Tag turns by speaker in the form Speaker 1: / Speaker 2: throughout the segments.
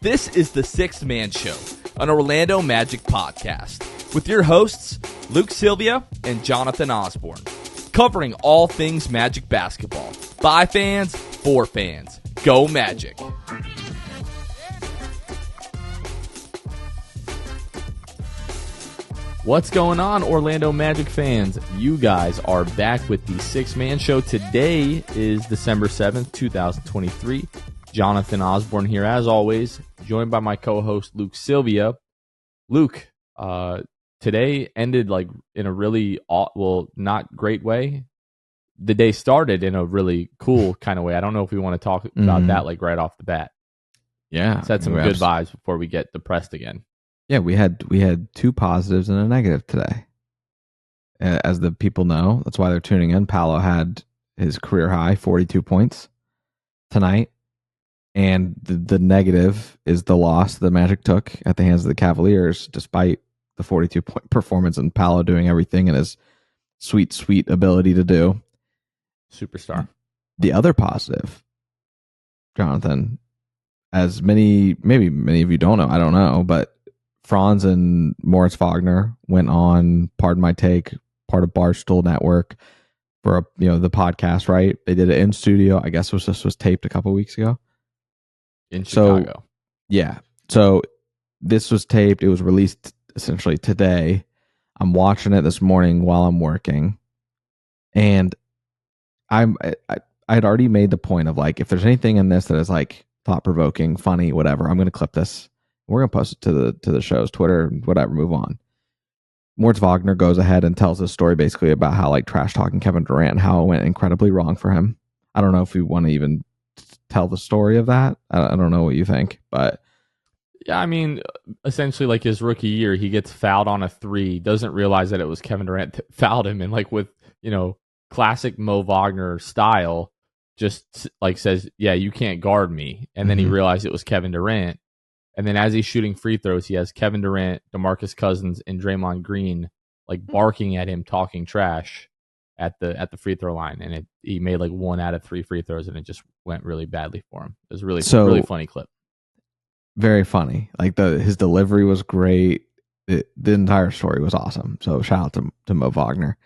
Speaker 1: This is the Sixth Man Show, an Orlando Magic podcast, with your hosts, Luke Sylvia and Jonathan Osborne, covering all things Magic basketball. By fans, for fans. Go Magic! What's going on, Orlando Magic fans? You guys are back with the Sixth Man Show. Today is December 7th, 2023. Jonathan Osborne here, as always, joined by my co-host, Luke Sylvia. Luke, today ended like in a really, not great way. The day started in a really cool kind of way. I don't know if we want to talk about that like right off the bat.
Speaker 2: Yeah.
Speaker 1: Set some good vibes before we get depressed again.
Speaker 2: Yeah, we had two positives and a negative today. As the people know, that's why they're tuning in. Paolo had his career high, 42 points tonight. And the negative is the loss the Magic took at the hands of the Cavaliers, despite the 42-point performance and Paolo doing everything in his sweet, sweet ability to do.
Speaker 1: Superstar.
Speaker 2: The other positive, Jonathan, as many of you don't know, I don't know, but Franz and Moritz Wagner went on, pardon my take, part of Barstool Network for the podcast, right? They did it in studio. I guess this was taped a couple weeks ago.
Speaker 1: In Chicago.
Speaker 2: Yeah. So this was taped. It was released essentially today. I'm watching it this morning while I'm working. And I had already made the point of like, if there's anything in this that is like thought-provoking, funny, whatever, I'm going to clip this. We're going to post it to the show's Twitter, whatever, move on. Moritz Wagner goes ahead and tells a story basically about how like trash talking Kevin Durant, how it went incredibly wrong for him. I don't know if we want to even tell the story of that. I don't know what you think, but
Speaker 1: yeah, I mean, essentially like his rookie year, he gets fouled on a three, doesn't realize that it was Kevin Durant that fouled him, and like with, classic Mo Wagner style, just like says, yeah, you can't guard me. And then he realized it was Kevin Durant. And then as he's shooting free throws, he has Kevin Durant, DeMarcus Cousins, and Draymond Green like barking at him, talking trash at the free throw line. And he made like 1 out of 3 free throws, and it just went really badly for him. It was really funny clip.
Speaker 2: Very funny. Like his delivery was great. The entire story was awesome. So shout out to Mo Wagner.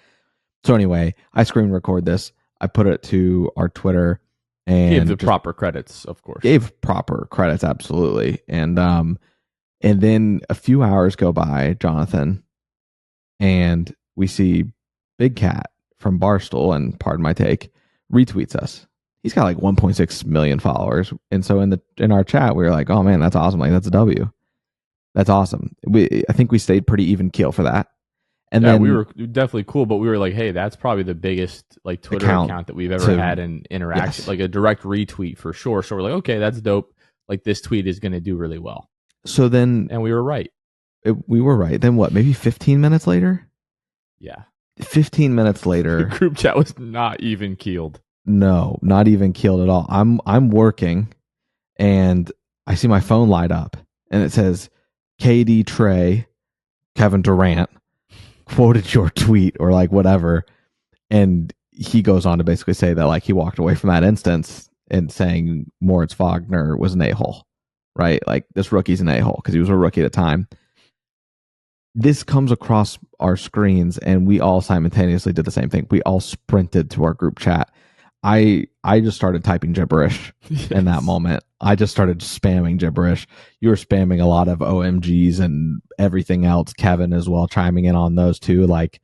Speaker 2: So anyway, I screen record this. I put it to our Twitter and
Speaker 1: gave the proper credits, of course.
Speaker 2: Gave proper credits, absolutely. And then a few hours go by, Jonathan, and we see Big Cat from Barstool, and pardon my take, retweets us. He's got like 1.6 million followers, and so in our chat we were like, "Oh man, that's awesome! Like that's a W. That's awesome." I think we stayed pretty even keel for that. And then
Speaker 1: we were definitely cool, but we were like, hey, that's probably the biggest like Twitter account that we've ever had an interaction, like a direct retweet for sure. So we're like, okay, that's dope. Like this tweet is going to do really well.
Speaker 2: So then,
Speaker 1: and we were right.
Speaker 2: We were right. Then what? Maybe 15 minutes later?
Speaker 1: Yeah.
Speaker 2: 15 minutes later.
Speaker 1: The group chat was not even keeled.
Speaker 2: No, not even keeled at all. I'm working, and I see my phone light up, and it says, KD Trey, Kevin Durant quoted your tweet or like whatever, and he goes on to basically say that like he walked away from that instance and saying Moritz Wagner was an a-hole, right? Like this rookie's an a-hole because he was a rookie at the time. This comes across our screens, and we all simultaneously did the same thing. We all sprinted to our group chat. I just started typing gibberish in that moment. I just started spamming gibberish. You were spamming a lot of OMGs and everything else. Kevin as well, chiming in on those too. Like,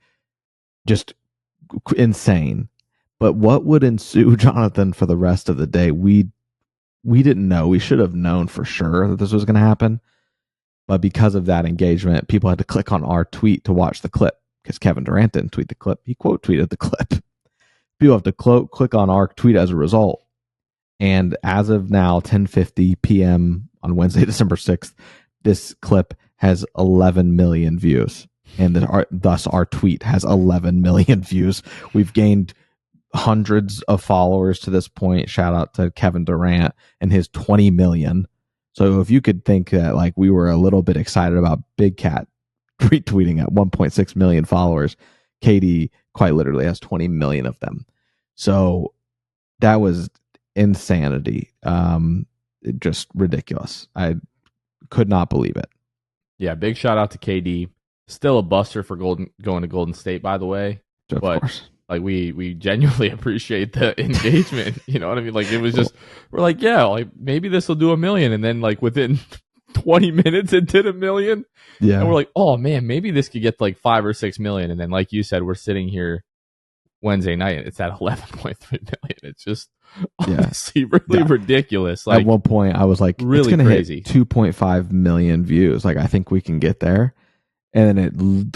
Speaker 2: just insane. But what would ensue, Jonathan, for the rest of the day? We didn't know. We should have known for sure that this was going to happen. But because of that engagement, people had to click on our tweet to watch the clip because Kevin Durant didn't tweet the clip. He quote tweeted the clip. People have to click on our tweet as a result. And as of now, 10:50 p.m. on Wednesday, December 6th, this clip has 11 million views. And thus our tweet has 11 million views. We've gained hundreds of followers to this point. Shout out to Kevin Durant and his 20 million. So if you could think that like we were a little bit excited about Big Cat retweeting at 1.6 million followers, KD quite literally has 20 million of them. So that was insanity. Just ridiculous. could not believe it.
Speaker 1: Yeah, big shout out to KD. Still a buster for going to Golden State, by the way.
Speaker 2: Of
Speaker 1: But
Speaker 2: course.
Speaker 1: like we genuinely appreciate the engagement. You know what I mean? Like it was just we're like, yeah, like maybe this will do 1 million, and then like within 20 minutes it did 1 million.
Speaker 2: Yeah.
Speaker 1: And we're like, oh man, maybe this could get to like 5 or 6 million. And then like you said, we're sitting here Wednesday night and it's at 11.3 million. It's just honestly really ridiculous. Like
Speaker 2: at one point I was like,
Speaker 1: really
Speaker 2: it's gonna
Speaker 1: crazy.
Speaker 2: hit 2.5 million views. Like I think we can get there. And then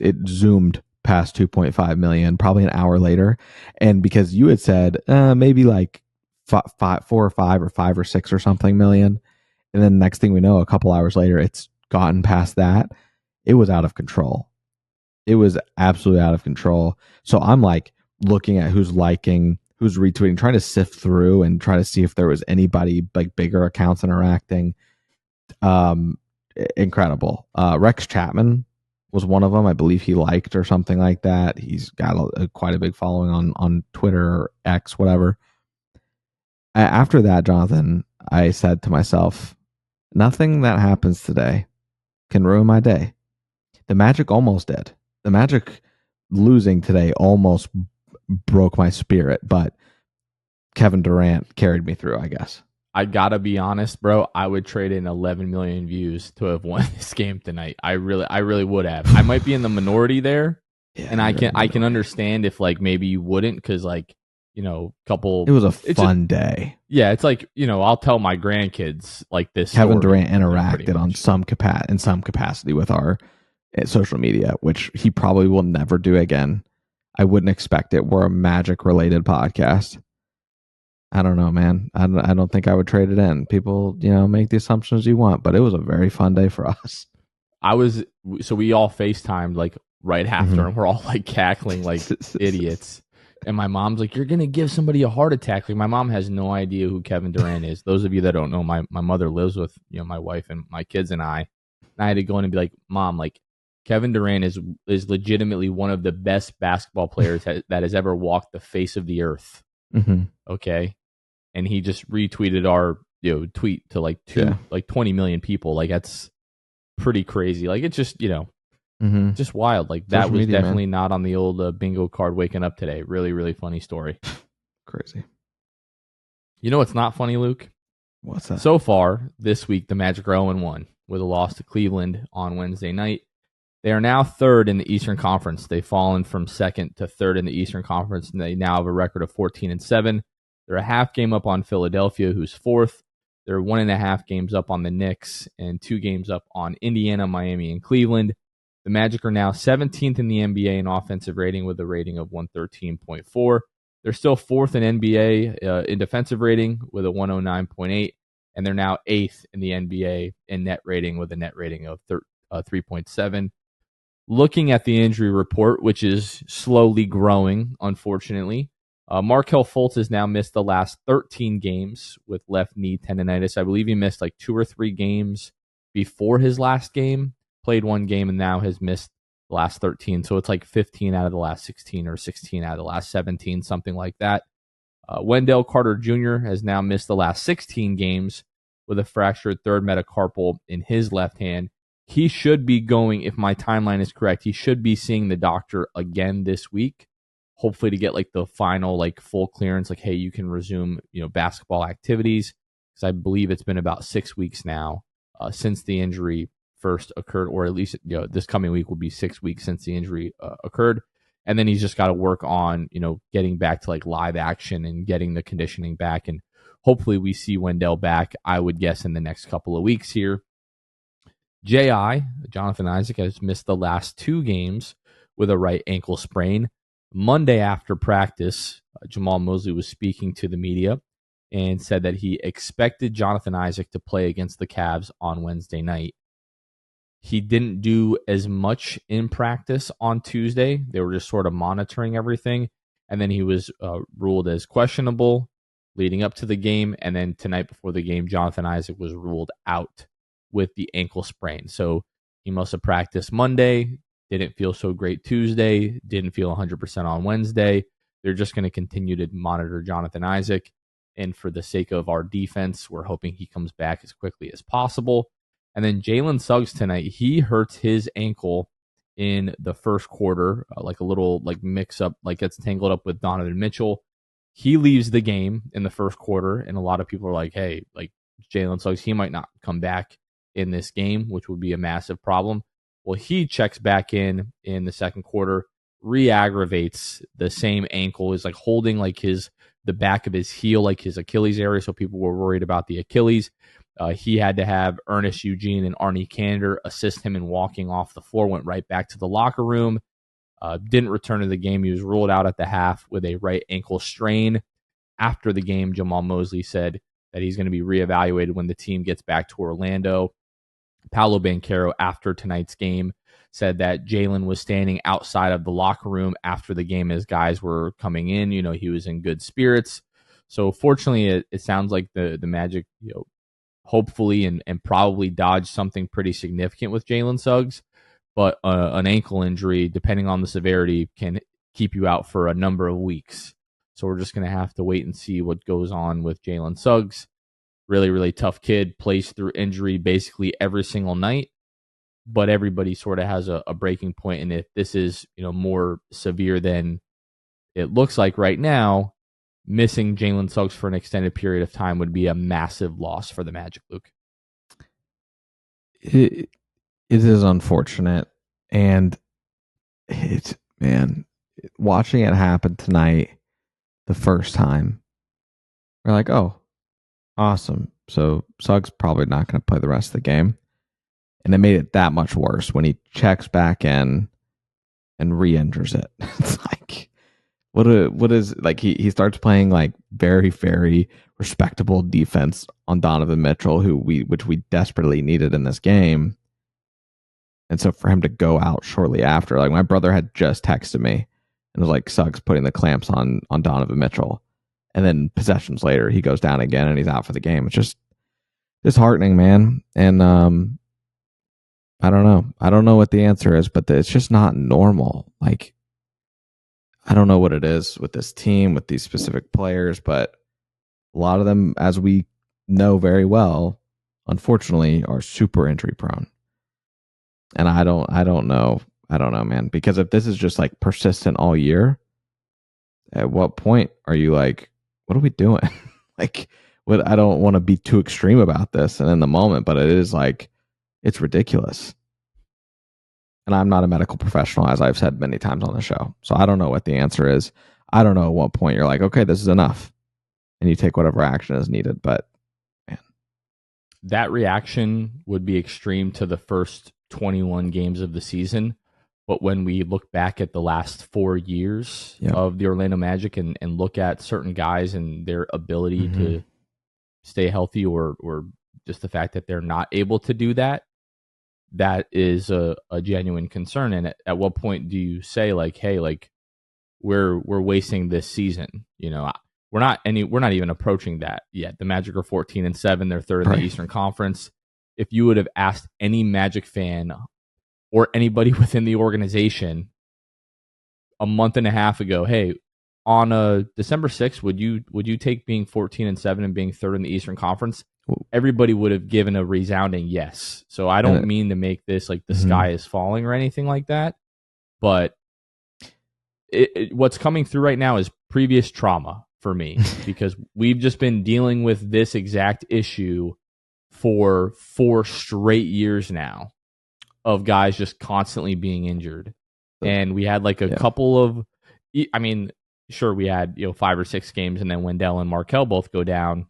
Speaker 2: it zoomed past 2.5 million probably an hour later. And because you had said maybe like 4 or 5 or 5 or 6 or something million, and then next thing we know, a couple hours later it's gotten past that. It was out of control. It was absolutely out of control. So I'm like looking at who's liking, who's retweeting, trying to sift through and try to see if there was anybody like bigger accounts interacting. Incredible. Rex Chapman was one of them. I believe he liked or something like that. He's got quite a big following on Twitter or X, whatever. After that, Jonathan, I said to myself, nothing that happens today can ruin my day. The Magic almost did. The Magic losing today almost broke my spirit, but Kevin Durant carried me through, I guess.
Speaker 1: I gotta be honest, bro. I would trade in 11 million views to have won this game tonight. I really would have. I might be in the minority there, and I can understand if like maybe you wouldn't, because like couple.
Speaker 2: It was a fun day.
Speaker 1: Yeah, it's like I'll tell my grandkids like this.
Speaker 2: Kevin Durant interacted on some capacity with our social media, which he probably will never do again. I wouldn't expect it. We're a Magic related podcast. I don't know, man. I don't think I would trade it in. People, make the assumptions you want, but it was a very fun day for us.
Speaker 1: So we all FaceTimed like right after, and we're all like cackling like idiots. And my mom's like, "You're gonna give somebody a heart attack." Like my mom has no idea who Kevin Durant is. Those of you that don't know, my mother lives with my wife and my kids and I. And I had to go in and be like, "Mom, like Kevin Durant is legitimately one of the best basketball players that has ever walked the face of the earth."
Speaker 2: Mm-hmm.
Speaker 1: Okay. And he just retweeted our tweet to like 20 million people. Like that's pretty crazy. Like it's just just wild. Like that was definitely not on the old bingo card waking up today. Really, really funny story.
Speaker 2: Crazy.
Speaker 1: You know what's not funny, Luke?
Speaker 2: What's that?
Speaker 1: So far this week, the Magic are 0-1 with a loss to Cleveland on Wednesday night. They are now third in the Eastern Conference. They've fallen from second to third in the Eastern Conference, and they now have a record of 14-7. They're a half game up on Philadelphia, who's fourth. They're 1.5 games up on the Knicks and 2 games up on Indiana, Miami, and Cleveland. The Magic are now 17th in the NBA in offensive rating with a rating of 113.4. They're still fourth in NBA in defensive rating with a 109.8, and they're now 8th in the NBA in net rating with a net rating of 3.7. Looking at the injury report, which is slowly growing, unfortunately, Markelle Fultz has now missed the last 13 games with left knee tendonitis. I believe he missed like 2 or 3 games before his last game, played 1 game, and now has missed the last 13. So it's like 15 out of the last 16 or 16 out of the last 17, something like that. Wendell Carter Jr. has now missed the last 16 games with a fractured third metacarpal in his left hand. He should be going, if my timeline is correct, he should be seeing the doctor again this week, hopefully to get like the final like full clearance, like, hey, you can resume basketball activities, because I believe it's been about 6 weeks now since the injury first occurred, or at least this coming week will be 6 weeks since the injury occurred. And then he's just got to work on getting back to like live action and getting the conditioning back, and hopefully we see Wendell back, I would guess, in the next couple of weeks here. Jonathan Isaac, has missed the last 2 games with a right ankle sprain. Monday after practice, Jamal Mosley was speaking to the media and said that he expected Jonathan Isaac to play against the Cavs on Wednesday night. He didn't do as much in practice on Tuesday. They were just sort of monitoring everything. And then he was ruled as questionable leading up to the game. And then tonight before the game, Jonathan Isaac was ruled out with the ankle sprain. So he must have practiced Monday, didn't feel so great Tuesday, didn't feel 100% on Wednesday. They're just going to continue to monitor Jonathan Isaac. And for the sake of our defense, we're hoping he comes back as quickly as possible. And then Jalen Suggs tonight, he hurts his ankle in the first quarter, like a little like mix up, like gets tangled up with Donovan Mitchell. He leaves the game in the first quarter, and a lot of people are like, hey, like Jalen Suggs, he might not come back in this game, which would be a massive problem. Well, he checks back in the second quarter, re-aggravates the same ankle, is like holding like the back of his heel, like his Achilles area, so people were worried about the Achilles. He had to have Ernest Eugene and Arnie Kander assist him in walking off the floor, went right back to the locker room, didn't return to the game. He was ruled out at the half with a right ankle strain. After the game, Jamal Mosley said that he's going to be reevaluated when the team gets back to Orlando. Paolo Banchero, after tonight's game, said that Jalen was standing outside of the locker room after the game as guys were coming in. You know, he was in good spirits. So fortunately, it sounds like the Magic, you know, hopefully and probably dodged something pretty significant with Jalen Suggs. But an ankle injury, depending on the severity, can keep you out for a number of weeks. So we're just going to have to wait and see what goes on with Jalen Suggs. Really, really tough kid, plays through injury basically every single night. But everybody sort of has a breaking point. And if this is, you know, more severe than it looks like right now, missing Jalen Suggs for an extended period of time would be a massive loss for the Magic, Luke.
Speaker 2: It is unfortunate. And watching it happen tonight the first time, we're like, oh, awesome. So Suggs probably not going to play the rest of the game. And it made it that much worse when he checks back in and re-injures it. It's like, what is like he starts playing like very, very respectable defense on Donovan Mitchell, which we desperately needed in this game. And so for him to go out shortly after, like my brother had just texted me and was like, Suggs putting the clamps on Donovan Mitchell. And then possessions later, he goes down again and he's out for the game. It's just disheartening, man. And I don't know. I don't know what the answer is, but it's just not normal. Like, I don't know what it is with this team, with these specific players, but a lot of them, as we know very well, unfortunately, are super injury prone. And I don't know, man. Because if this is just like persistent all year, at what point are you like, what are we doing? Like, what? I don't want to be too extreme about this and in the moment, but it is like, it's ridiculous. And I'm not a medical professional, as I've said many times on the show. So I don't know what the answer is. I don't know at what point you're like, okay, this is enough. And you take whatever action is needed. But, man.
Speaker 1: That reaction would be extreme to the first 21 games of the season. But when we look back at the last 4 years of the Orlando Magic and look at certain guys and their ability to stay healthy or just the fact that they're not able to do that, that is a genuine concern. And at what point do you say like, hey, like we're wasting this season? You know, we're not even approaching that yet. The Magic are 14-7. They're third in the Eastern Conference. If you would have asked any Magic fan or anybody within the organization a month and a half ago, hey, on December 6th, would you take being 14-7 and being third in the Eastern Conference? Everybody would have given a resounding yes. So I don't mean to make this like the sky is falling or anything like that, but what's coming through right now is previous trauma for me because we've just been dealing with this exact issue for 4 straight years now of guys just constantly being injured. And we had like a couple of, I mean, sure, we had 5 or 6 games and then Wendell and Markelle both go down.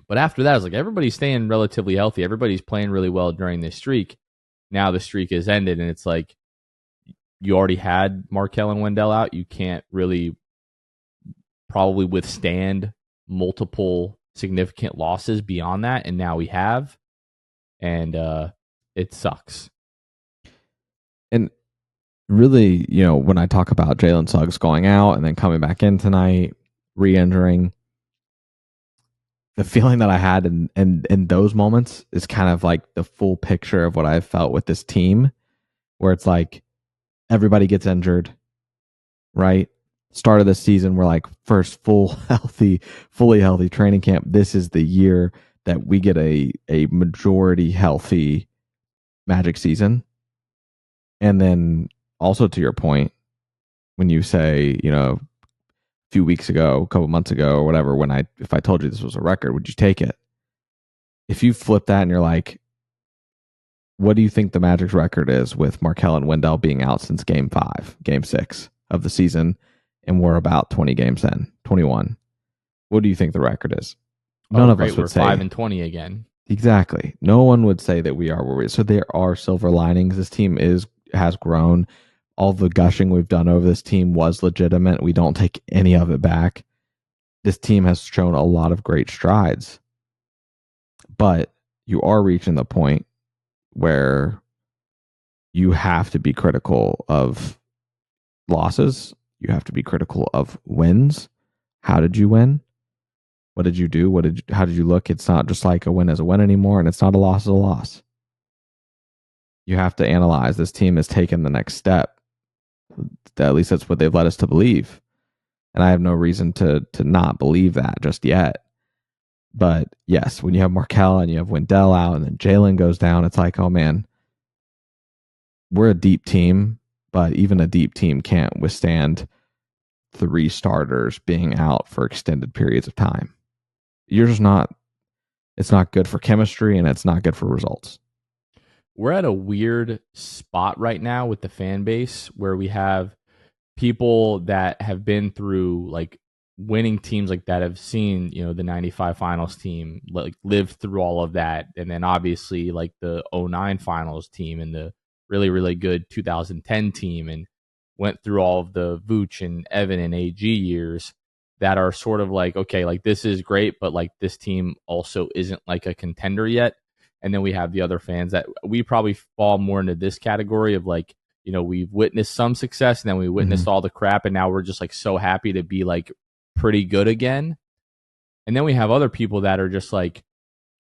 Speaker 1: But after that, it's like everybody's staying relatively healthy. Everybody's playing really well during this streak. Now the streak is ended, and it's like you already had Markelle and Wendell out. You can't really probably withstand multiple significant losses beyond that, and now we have. And it sucks.
Speaker 2: And really, when I talk about Jalen Suggs going out and then coming back in tonight, re-injuring, the feeling that I had in those moments is kind of like the full picture of what I've felt with this team, where it's like everybody gets injured, right? start of the season, we're like first fully healthy training camp. This is the year that we get a majority healthy Magic season. And then also to your point, when you say, a few weeks ago, a couple months ago or whatever, if I told you this was a record, would you take it? If you flip that and you're like, what do you think the Magic's record is with Markelle and Wendell being out since game 6 of the season, and we're about 20 games in, 21? What do you think the record is? None of us would say
Speaker 1: 5-20 again.
Speaker 2: Exactly. No one would say that we are where we are. So there are silver linings. This team has grown. All the gushing we've done over this team was legitimate. We don't take any of it back. This team has shown a lot of great strides. But you are reaching the point where you have to be critical of losses. You have to be critical of wins. How did you win? What did you do? How did you look? It's not just like a win is a win anymore, and it's not a loss is a loss. You have to analyze this team has taken the next step. At least that's what they've led us to believe. And I have no reason to not believe that just yet. But yes, when you have Markelle and you have Wendell out and then Jalen goes down, it's like, oh man, we're a deep team, but even a deep team can't withstand 3 starters being out for extended periods of time. It's not good for chemistry, and it's not good for results.
Speaker 1: We're at a weird spot right now with the fan base where we have people that have been through like winning teams like that, have seen, the 95 finals team, like lived through all of that. And then obviously like the 09 finals team and the really, really good 2010 team, and went through all of the Vooch and Evan and AG years that are sort of like, okay, like this is great, but like this team also isn't like a contender yet. And then we have the other fans that we probably fall more into this category of like, we've witnessed some success and then we witnessed all the crap, and now we're just like so happy to be like pretty good again. And then we have other people that are just like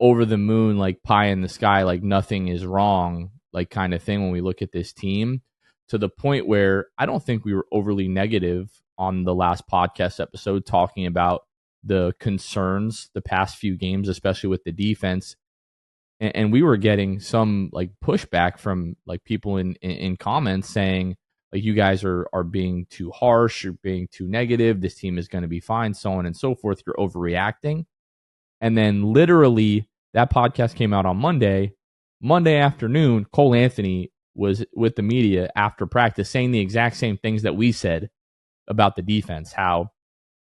Speaker 1: over the moon, like pie in the sky, like nothing is wrong, like kind of thing when we look at this team, to the point where I don't think we were overly negative on the last podcast episode talking about the concerns the past few games, especially with the defense. And we were getting some like pushback from like people in comments saying like, you guys are being too harsh, you're being too negative, this team is going to be fine, so on and so forth, you're overreacting. And then literally that podcast came out on Monday afternoon. Cole Anthony was with the media after practice saying the exact same things that we said about the defense, how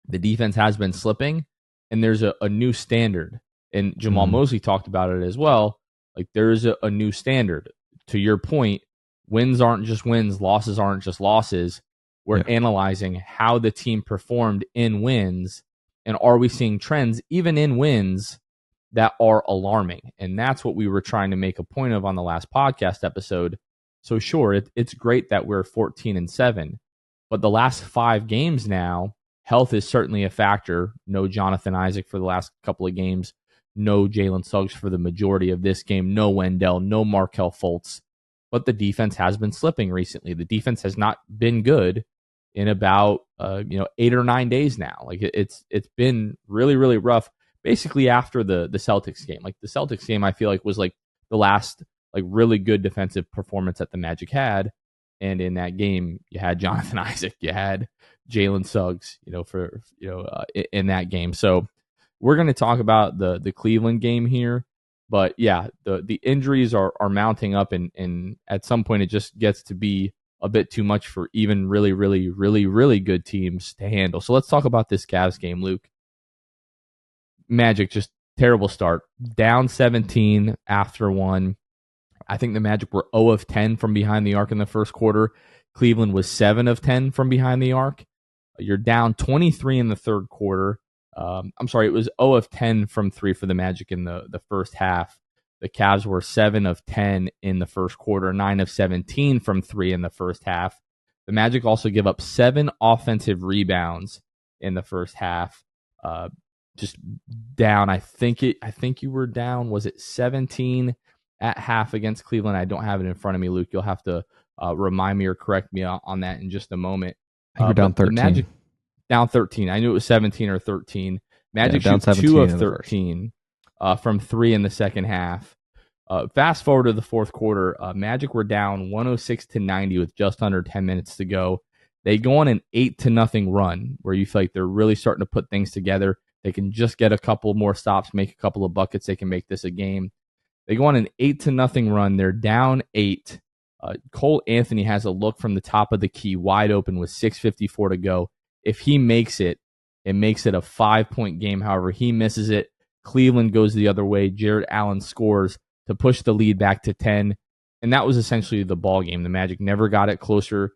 Speaker 1: the defense has been slipping and there's a new standard. And Jamal Mosley talked about it as well. Like there is a new standard. To your point, wins aren't just wins, losses aren't just losses. We're analyzing how the team performed in wins, and are we seeing trends even in wins that are alarming? And that's what we were trying to make a point of on the last podcast episode. So sure, it's great that we're 14-7, but the last 5 games now, health is certainly a factor. No Jonathan Isaac for the last couple of games. No Jalen Suggs for the majority of this game. No Wendell. No Markelle Fultz. But the defense has been slipping recently. The defense has not been good in about 8 or 9 days now. Like it's been really, really rough. Basically after the Celtics game. Like the Celtics game, I feel like was like the last like really good defensive performance that the Magic had. And in that game, you had Jonathan Isaac, you had Jalen Suggs, in that game. So we're going to talk about the Cleveland game here, but yeah, the injuries are mounting up, and at some point it just gets to be a bit too much for even really, really, really, really good teams to handle. So let's talk about this Cavs game, Luke. Magic, just terrible start. Down 17 after 1. I think the Magic were 0 of 10 from behind the arc in the first quarter. Cleveland was 7 of 10 from behind the arc. You're down 23 in the third quarter. I'm sorry, it was 0 of 10 from 3 for the Magic in the first half. The Cavs were 7 of 10 in the first quarter, 9 of 17 from 3 in the first half. The Magic also give up 7 offensive rebounds in the first half. Just down, I think you were down, was it 17 at half against Cleveland? I don't have it in front of me, Luke. You'll have to remind me or correct me on that in just a moment.
Speaker 2: I think we're down 13.
Speaker 1: down 13. I knew it was 17 or 13. Magic
Speaker 2: down
Speaker 1: shoot 2
Speaker 2: 17
Speaker 1: of
Speaker 2: in the first.
Speaker 1: 13 from 3 in the second half. Fast forward to the fourth quarter, Magic were down 106-90 with just under 10 minutes to go. They go on an 8-0 run where you feel like they're really starting to put things together. They can just get a couple more stops, make a couple of buckets. They can make this a game. They go on an 8-0 run. They're down 8. Cole Anthony has a look from the top of the key wide open with 6:54 to go. If he makes it, it makes it a 5-point game. However, he misses it. Cleveland goes the other way. Jared Allen scores to push the lead back to 10. And that was essentially the ball game. The Magic never got it closer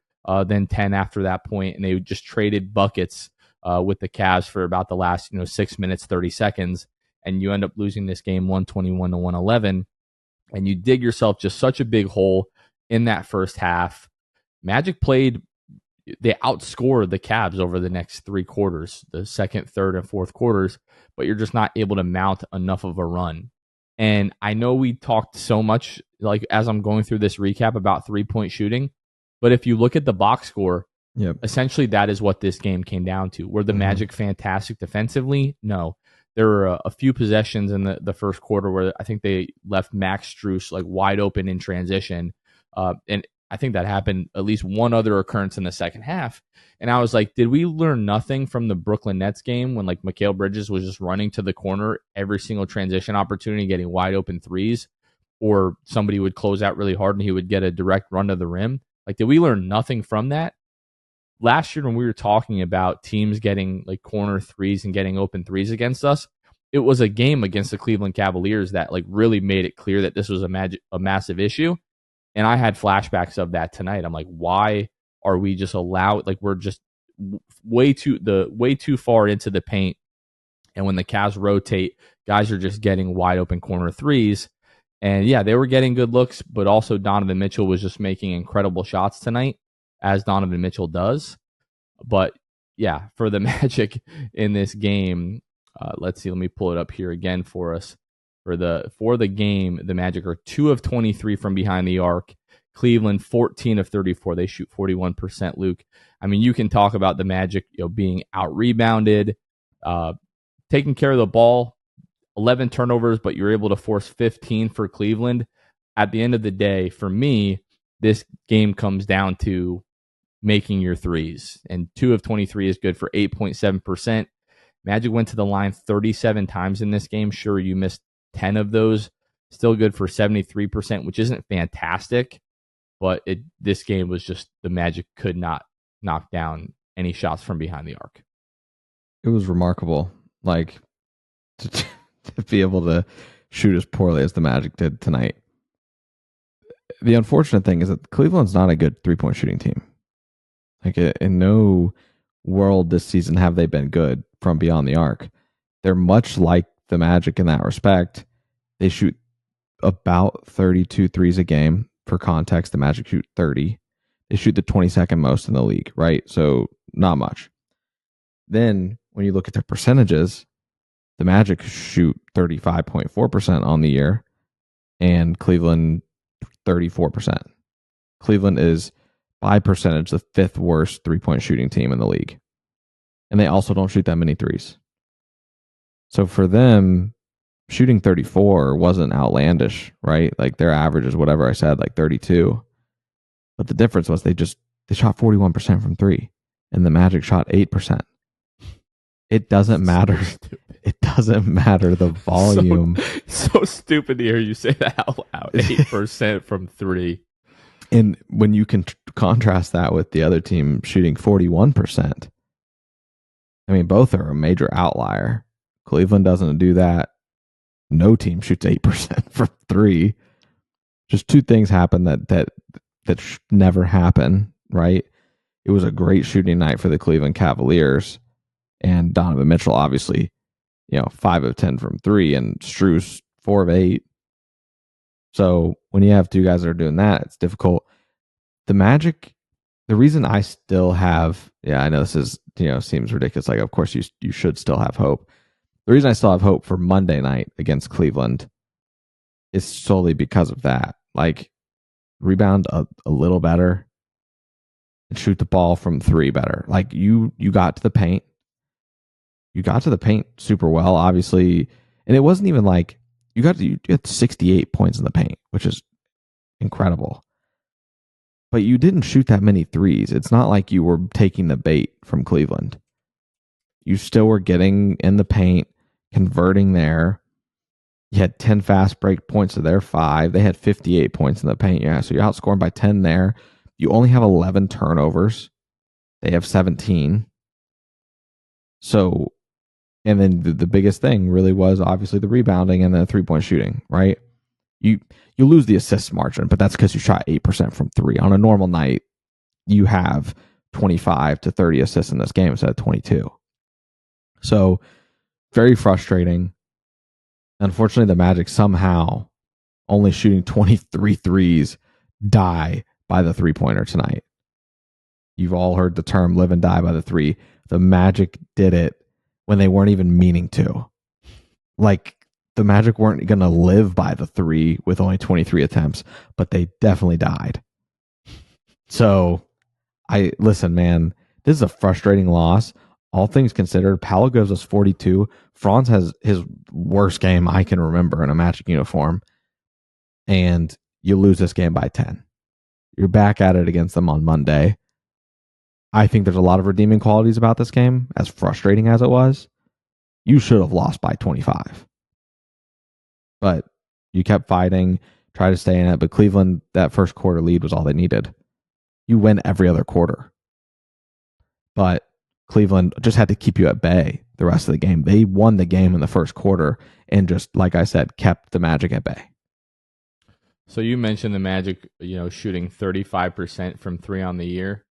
Speaker 1: than 10 after that point, and they just traded buckets with the Cavs for about the last 6 minutes, 30 seconds. And you end up losing this game 121-111. And you dig yourself just such a big hole in that first half. Magic played, they outscored the Cavs over the next 3 quarters, the second, third, and fourth quarters, but you're just not able to mount enough of a run. And I know we talked so much, like as I'm going through this recap, about 3-point shooting, but if you look at the box score, essentially that is what this game came down to. Were the Magic fantastic defensively? No. There were a few possessions in the first quarter where I think they left Max Strus like wide open in transition. And I think that happened at least one other occurrence in the second half. And I was like, did we learn nothing from the Brooklyn Nets game when like Mikal Bridges was just running to the corner every single transition opportunity, getting wide open threes, or somebody would close out really hard and he would get a direct run to the rim? Like, did we learn nothing from that? Last year when we were talking about teams getting like corner threes and getting open threes against us, it was a game against the Cleveland Cavaliers that like really made it clear that this was a massive issue. And I had flashbacks of that tonight. I'm like, why are we just we're just way too far into the paint. And when the Cavs rotate, guys are just getting wide open corner threes. And yeah, they were getting good looks, but also Donovan Mitchell was just making incredible shots tonight, as Donovan Mitchell does. But yeah, for the Magic in this game, let's see, let me pull it up here again for us. For the game, the Magic are 2 of 23 from behind the arc. Cleveland 14 of 34. They shoot 41%. Luke, I mean, you can talk about the Magic, being out rebounded, taking care of the ball, 11 turnovers, but you're able to force 15 for Cleveland. At the end of the day, for me, this game comes down to making your threes, and 2 of 23 is good for 8.7%. Magic went to the line 37 times in this game. Sure, you missed 10 of those, still good for 73%, which isn't fantastic, but this game was just the Magic could not knock down any shots from behind the arc.
Speaker 2: It was remarkable, like to be able to shoot as poorly as the Magic did tonight. The unfortunate thing is that Cleveland's not a good 3-point shooting team. Like in no world this season have they been good from beyond the arc. They're much like the Magic in that respect. They shoot about 32 threes a game. For context, the Magic shoot 30. They shoot the 22nd most in the league, right? So not much. Then when you look at their percentages, the Magic shoot 35.4% on the year and Cleveland 34%. Cleveland is by percentage the 5th worst 3-point shooting team in the league. And they also don't shoot that many threes. So for them, shooting 34 wasn't outlandish, right? Like their average is whatever I said, like 32. But the difference was they shot 41% from 3 and the Magic shot 8%. It doesn't matter. It doesn't matter the volume.
Speaker 1: So stupid to hear you say that out loud. 8% from 3.
Speaker 2: And when you can contrast that with the other team shooting 41%, I mean, both are a major outlier. Cleveland doesn't do that. No team shoots 8% from 3. Just two things happen that never happen, right? It was a great shooting night for the Cleveland Cavaliers, and Donovan Mitchell, obviously, 5 of 10 from 3, and Strus 4 of 8. So when you have two guys that are doing that, it's difficult. The Magic, the reason I still have, I know this is, seems ridiculous. Like, of course, you should still have hope. The reason I still have hope for Monday night against Cleveland is solely because of that. Like, rebound a little better. and shoot the ball from three better. Like you got to the paint. You got to the paint super well, obviously. And it wasn't even like you had 68 points in the paint, which is incredible. But you didn't shoot that many threes. It's not like you were taking the bait from Cleveland. You still were getting in the paint, converting there. You had 10 fast break points to their 5. They had 58 points in the paint. Yeah, so you're outscoring by 10 there. You only have 11 turnovers. They have 17. So, and then the biggest thing really was obviously the rebounding and the 3-point shooting, right? You lose the assist margin, but that's because you shot 8% from 3. On a normal night, you have 25 to 30 assists in this game instead of 22. So, very frustrating. Unfortunately, the Magic somehow, only shooting 23 threes, die by the 3-pointer tonight. You've all heard the term live and die by the 3. The Magic did it when they weren't even meaning to. Like, the Magic weren't going to live by the 3 with only 23 attempts, but they definitely died. So, listen, man, this is a frustrating loss. All things considered, Paolo gives us 42. Franz has his worst game I can remember in a Magic uniform. And you lose this game by 10. You're back at it against them on Monday. I think there's a lot of redeeming qualities about this game, as frustrating as it was. You should have lost by 25. But you kept fighting, tried to stay in it. But Cleveland, that first quarter lead was all they needed. You win every other quarter. But Cleveland just had to keep you at bay the rest of the game. They won the game in the first quarter and just, like I said, kept the Magic at bay.
Speaker 1: So you mentioned the Magic, shooting 35% from 3 on the year.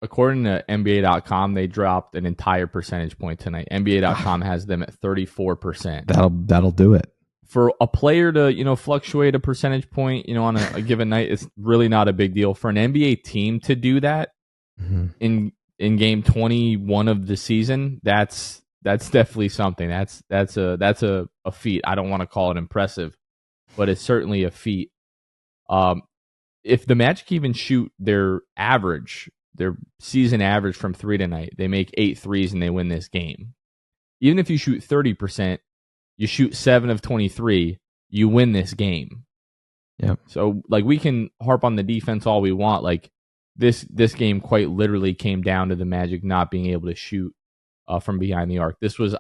Speaker 1: According to NBA.com, they dropped an entire percentage point tonight. NBA.com has them at 34%.
Speaker 2: That'll do it.
Speaker 1: For a player to, fluctuate a percentage point, on a given night, it's really not a big deal. For an NBA team to do that in game 21 of the season, that's definitely something. That's a feat. I don't want to call it impressive, but it's certainly a feat. If the Magic even shoot their season average from 3 tonight, they make 8 threes and they win this game. Even if you shoot 30%, you shoot 7 of 23, you win this game.
Speaker 2: Yep.
Speaker 1: So, we can harp on the defense all we want. This game quite literally came down to the Magic not being able to shoot from behind the arc. This was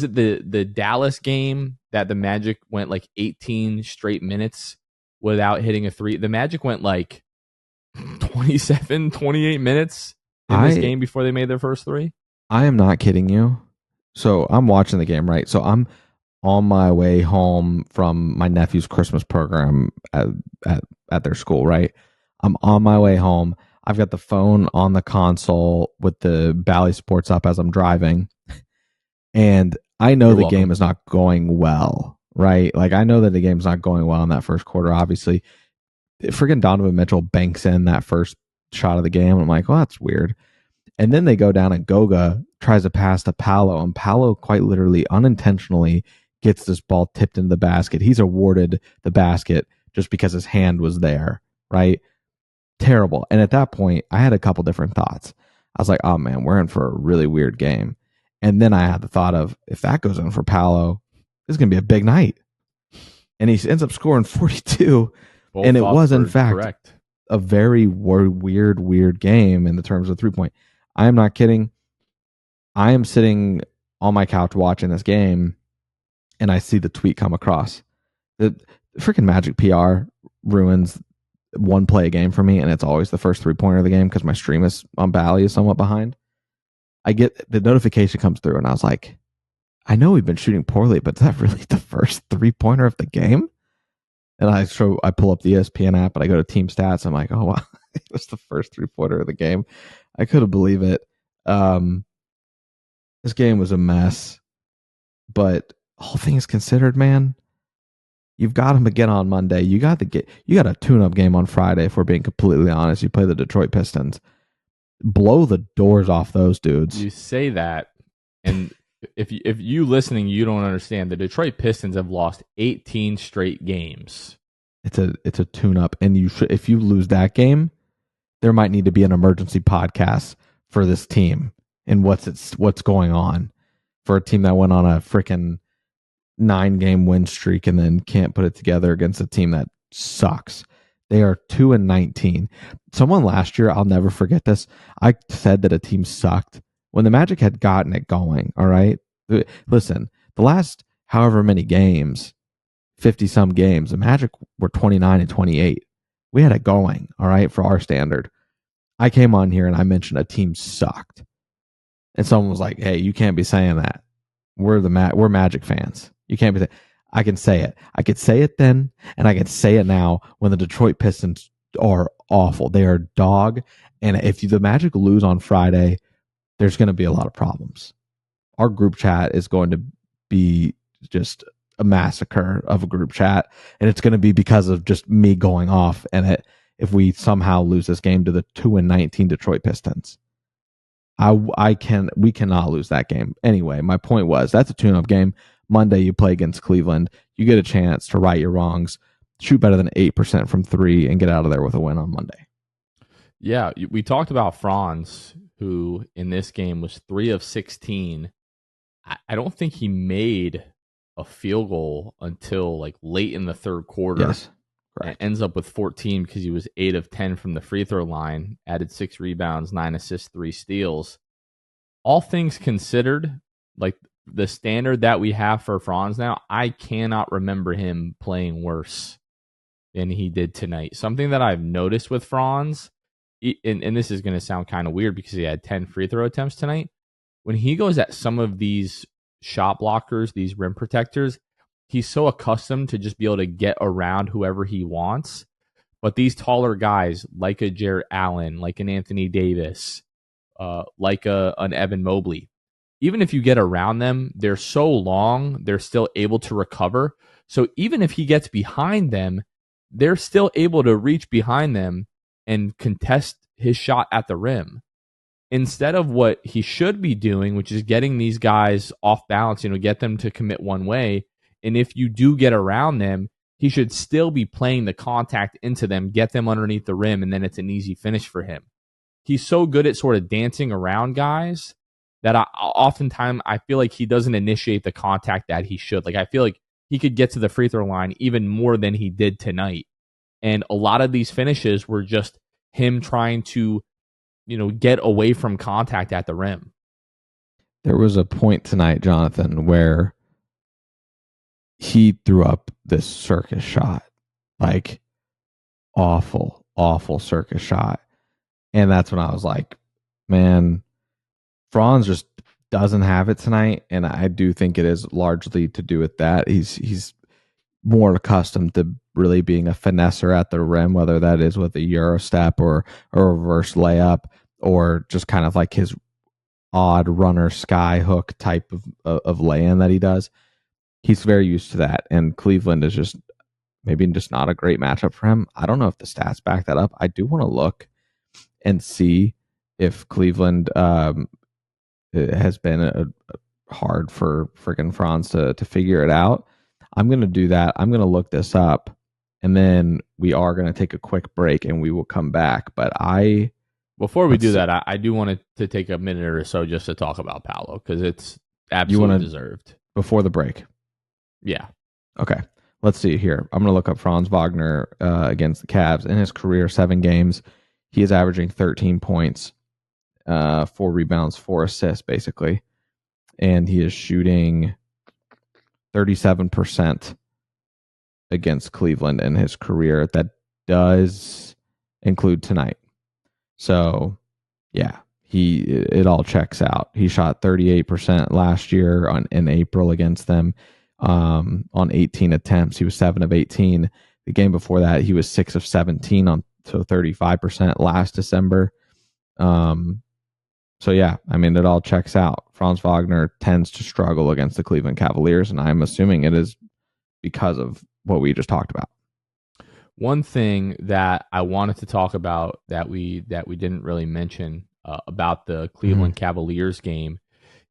Speaker 1: it the Dallas game that the Magic went 18 straight minutes without hitting a 3? The Magic went 27, 28 minutes in this game before they made their first 3.
Speaker 2: I am not kidding you. So I'm watching the game, right? So I'm on my way home from my nephew's Christmas program at their school, right? I'm on my way home. I've got the phone on the console with the Bally Sports up as I'm driving. And I know the game is not going well, right? I know that the game's not going well in that first quarter, obviously. Friggin' Donovan Mitchell banks in that first shot of the game. I'm like, well, that's weird. And then they go down and Goga tries to pass to Paolo, and Paolo quite literally unintentionally gets this ball tipped into the basket. He's awarded the basket just because his hand was there, right? Terrible. And at that point, I had a couple different thoughts. I was like, oh man, we're in for a really weird game. And then I had the thought of, if that goes in for Paolo, this is going to be a big night. And he ends up scoring 42.
Speaker 1: Both
Speaker 2: and it was, in fact,
Speaker 1: correct.
Speaker 2: A very weird game in the terms of 3-point. I am not kidding. I am sitting on my couch watching this game, and I see the tweet come across. The freaking Magic PR ruins one play a game for me, and it's always the first 3-pointer of the game because my stream is on Bally is somewhat behind. I get the notification comes through, and I was like, I know we've been shooting poorly, but is that really the first 3-pointer of the game? And I pull up the ESPN app and I go to team stats. I'm like, oh wow, it was the first 3-pointer of the game. I couldn't believe it. This game was a mess, but all things considered, man, you've got them again on Monday. You got a tune-up game on Friday. If we're being completely honest, you play the Detroit Pistons. Blow the doors off those dudes.
Speaker 1: You say that, and if you listening, you don't understand. The Detroit Pistons have lost 18 straight games.
Speaker 2: It's a tune-up, and if you lose that game, there might need to be an emergency podcast for this team and what's going on for a team that went on a freaking 9-game win streak and then can't put it together against a team that sucks. They are 2-19. Someone last year, I'll never forget this. I said that a team sucked when the Magic had gotten it going. All right, listen, the last however many games, 50 some games, the Magic were 29-28. We had it going. All right, for our standard. I came on here and I mentioned a team sucked, and someone was like, "Hey, you can't be saying that. We're Magic fans. You can't be." I can say it. I could say it then, and I can say it now when the Detroit Pistons are awful. They are dog, and if the Magic lose on Friday, there's going to be a lot of problems. Our group chat is going to be just a massacre of a group chat, and it's going to be because of just me going off. And if we somehow lose this game to the 2-19 Detroit Pistons, we cannot lose that game. Anyway, my point was that's a tune-up game. Monday you play against Cleveland. You get a chance to right your wrongs, shoot better than 8% from 3, and get out of there with a win on Monday.
Speaker 1: Yeah, we talked about Franz, who in this game was 3 of 16. I don't think he made a field goal until like late in the third quarter.
Speaker 2: Yes, correct.
Speaker 1: Ends up with 14 because he was 8 of 10 from the free throw line, added 6 rebounds, 9 assists, 3 steals. All things considered, like the standard that we have for Franz now, I cannot remember him playing worse than he did tonight. Something that I've noticed with Franz, and this is going to sound kind of weird because he had 10 free throw attempts tonight. When he goes at some of these shot blockers, these rim protectors, he's so accustomed to just be able to get around whoever he wants. But these taller guys, like a Jarrett Allen, like an Anthony Davis, like an Evan Mobley, even if you get around them, they're so long, they're still able to recover. So even if he gets behind them, they're still able to reach behind them and contest his shot at the rim. Instead of what he should be doing, which is getting these guys off balance, get them to commit one way. And if you do get around them, he should still be playing the contact into them, get them underneath the rim, and then it's an easy finish for him. He's so good at sort of dancing around guys that oftentimes I feel like he doesn't initiate the contact that he should. Like I feel like he could get to the free throw line even more than he did tonight. And a lot of these finishes were just him trying to, get away from contact at the rim.
Speaker 2: There was a point tonight, Jonathan, where he threw up this circus shot, like awful, awful circus shot. And that's when I was like, man, Franz just doesn't have it tonight. And I do think it is largely to do with that. He's more accustomed to really being a finesser at the rim, whether that is with a Euro step or a reverse layup or just kind of like his odd runner sky hook type of lay-in that he does. He's very used to that. And Cleveland is just maybe just not a great matchup for him. I don't know if the stats back that up. I do want to look and see if Cleveland it has been hard for freaking Franz to figure it out. I'm going to do that. I'm going to look this up, and then we are going to take a quick break, and we will come back. But
Speaker 1: before we do that, I do want to take a minute or so just to talk about Paolo because it's absolutely deserved.
Speaker 2: Before the break?
Speaker 1: Yeah. Okay.
Speaker 2: Let's see here. I'm going to look up Franz Wagner against the Cavs. In his career, 7 games, he is averaging 13 points, 4 rebounds, 4 assists, basically. And he is shooting 37% against Cleveland in his career. That does include tonight. So, yeah, it all checks out. He shot 38% last year in April against them on 18 attempts. He was 7 of 18. The game before that, he was 6 of 17 on 35% last December. So, yeah, I mean, it all checks out. Franz Wagner tends to struggle against the Cleveland Cavaliers, and I'm assuming it is because of what we just talked about.
Speaker 1: One thing that I wanted to talk about that we didn't really mention about the Cleveland Cavaliers game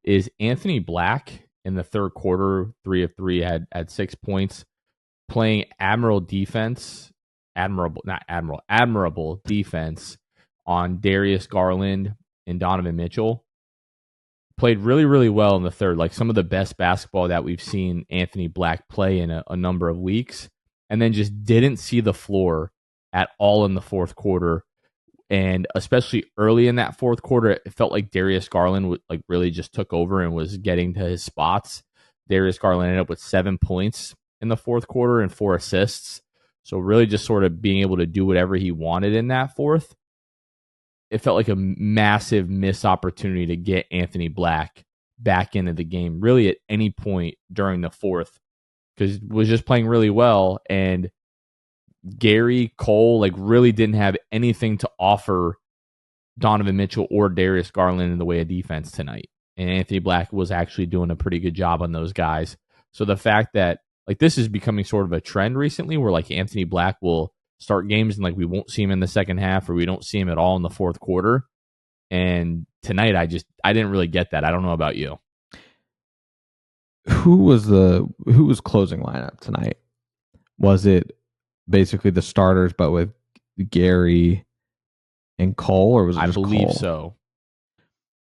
Speaker 1: is Anthony Black in the third quarter, 3 of 3, had 6 points, playing admirable defense on Darius Garland and Donovan Mitchell. Played really, really well in the third, like some of the best basketball that we've seen Anthony Black play in a number of weeks, and then just didn't see the floor at all in the fourth quarter. And especially early in that fourth quarter, it felt like Darius Garland like really just took over and was getting to his spots. Darius Garland ended up with 7 points in the fourth quarter and 4 assists. So really just sort of being able to do whatever he wanted in that fourth. It felt like a massive missed opportunity to get Anthony Black back into the game really at any point during the fourth, because was just playing really well. And Gary Cole like really didn't have anything to offer Donovan Mitchell or Darius Garland in the way of defense tonight. And Anthony Black was actually doing a pretty good job on those guys. So the fact that like this is becoming sort of a trend recently where like Anthony Black will start games and like we won't see him in the second half or we don't see him at all in the fourth quarter. And tonight I didn't really get that. I don't know about you.
Speaker 2: Who was closing lineup tonight? Was it basically the starters but with Gary and Cole, or was it
Speaker 1: I
Speaker 2: just
Speaker 1: believe
Speaker 2: Cole?
Speaker 1: so.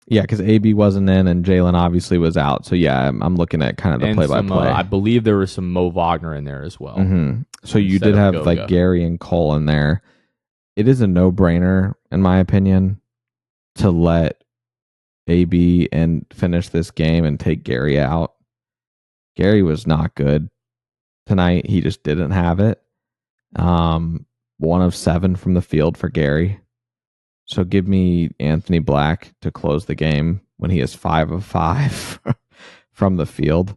Speaker 2: Yeah, because AB wasn't in and Jalen obviously was out. So yeah, I'm looking at kind of the play-by-play.
Speaker 1: I believe there was some Mo Wagner in there as well.
Speaker 2: Mm-hmm. So you did have Goga. Like Gary and Cole in there. It is a no-brainer, in my opinion, to let AB and finish this game and take Gary out. Gary was not good tonight. He just didn't have it. 1 of 7 from the field for Gary. So give me Anthony Black to close the game when he is 5 of 5 from the field.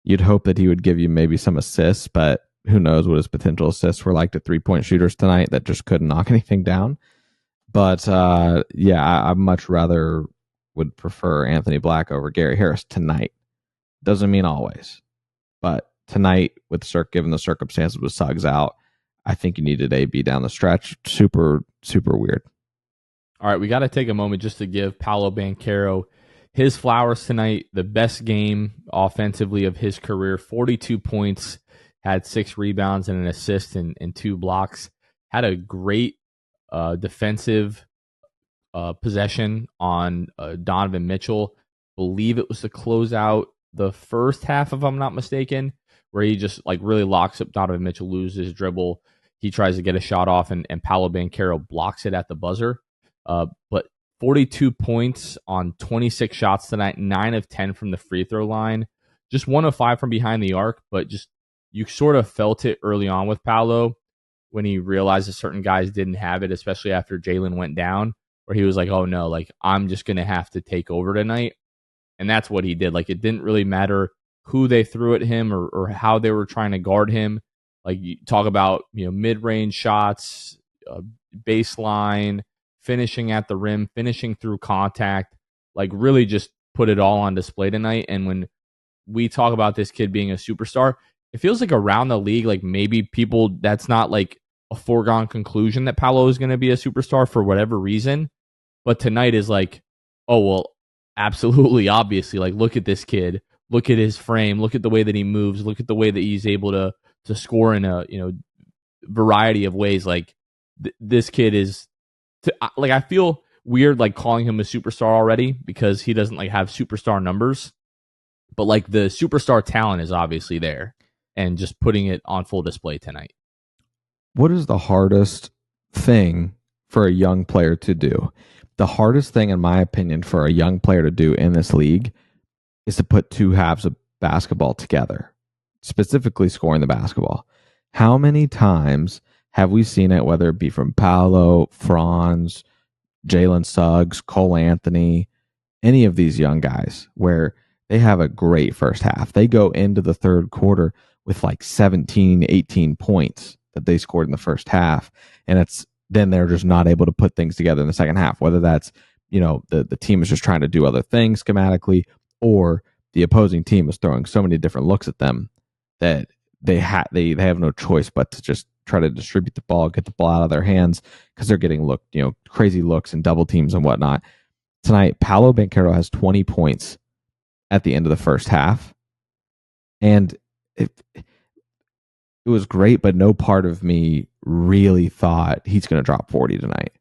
Speaker 2: You'd hope that he would give you maybe some assists, but who knows what his potential assists were like to 3-point shooters tonight that just couldn't knock anything down. But yeah, I much rather would prefer Anthony Black over Gary Harris tonight. Doesn't mean always, but tonight, with given the circumstances with Suggs out, I think you needed AB down the stretch. Super, super weird.
Speaker 1: All right, we got to take a moment just to give Paolo Banchero his flowers tonight. The best game offensively of his career, 42 points, had 6 rebounds and an assist and 2 blocks. Had a great defensive possession on Donovan Mitchell. Believe it was to close out the first half, if I'm not mistaken, where he just like really locks up Donovan Mitchell, loses his dribble. He tries to get a shot off, and Paolo Banchero blocks it at the buzzer. But 42 points on 26 shots tonight, 9 of 10 from the free throw line, just 1 of 5 from behind the arc. But just you sort of felt it early on with Paolo when he realized that certain guys didn't have it, especially after Jalen went down, where he was like, oh no, like I'm just going to have to take over tonight. And that's what he did. Like it didn't really matter who they threw at him or how they were trying to guard him. Like you talk about, mid-range shots, baseline, finishing at the rim, finishing through contact, like really just put it all on display tonight. And when we talk about this kid being a superstar, it feels like around the league, like maybe people, that's not like a foregone conclusion that Paolo is going to be a superstar for whatever reason. But tonight is like, oh, well, absolutely, obviously, like look at this kid, look at his frame, look at the way that he moves, look at the way that he's able to score in a variety of ways. Like this kid is like, I feel weird like calling him a superstar already because he doesn't like have superstar numbers, but like the superstar talent is obviously there and just putting it on full display tonight.
Speaker 2: What is the hardest thing for a young player to do? The hardest thing, in my opinion, for a young player to do in this league is to put 2 halves of basketball together, specifically scoring the basketball. How many times have we seen it, whether it be from Paolo, Franz, Jalen Suggs, Cole Anthony, any of these young guys, where they have a great first half. They go into the third quarter with like 17, 18 points that they scored in the first half. And then they're just not able to put things together in the second half, whether that's, the team is just trying to do other things schematically, or the opposing team is throwing so many different looks at them that they have no choice but to just try to distribute the ball, get the ball out of their hands, because they're getting crazy looks and double teams and whatnot. Tonight, Paolo Banchero has 20 points at the end of the first half. And it was great, but no part of me really thought he's going to drop 40 tonight.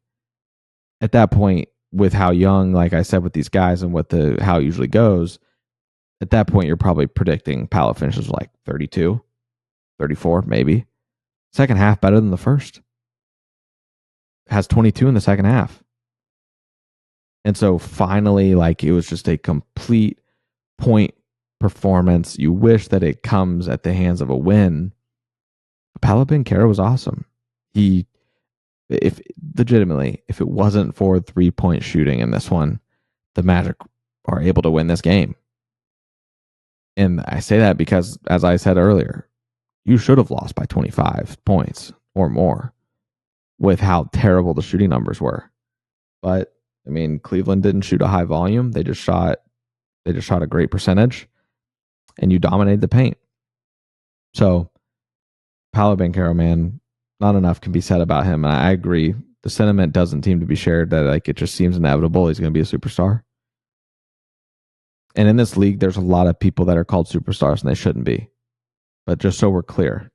Speaker 2: at that point, with how young, like I said, with these guys and how it usually goes, at that point, you're probably predicting Paolo finishes like 32, 34, maybe. Second half better than the first. Has 22 in the second half. And so finally, like, it was just a complete point performance. You wish that it comes at the hands of a win. Paolo Banchero was awesome. If it wasn't for 3-point shooting in this one, the Magic are able to win this game. And I say that because, as I said earlier, you should have lost by 25 points or more with how terrible the shooting numbers were. But I mean, Cleveland didn't shoot a high volume. They just shot a great percentage, and you dominated the paint. So Paolo Banchero, man, not enough can be said about him. And I agree. The sentiment doesn't seem to be shared that, like, it just seems inevitable he's going to be a superstar. And in this league, there's a lot of people that are called superstars and they shouldn't be. But just so we're clear,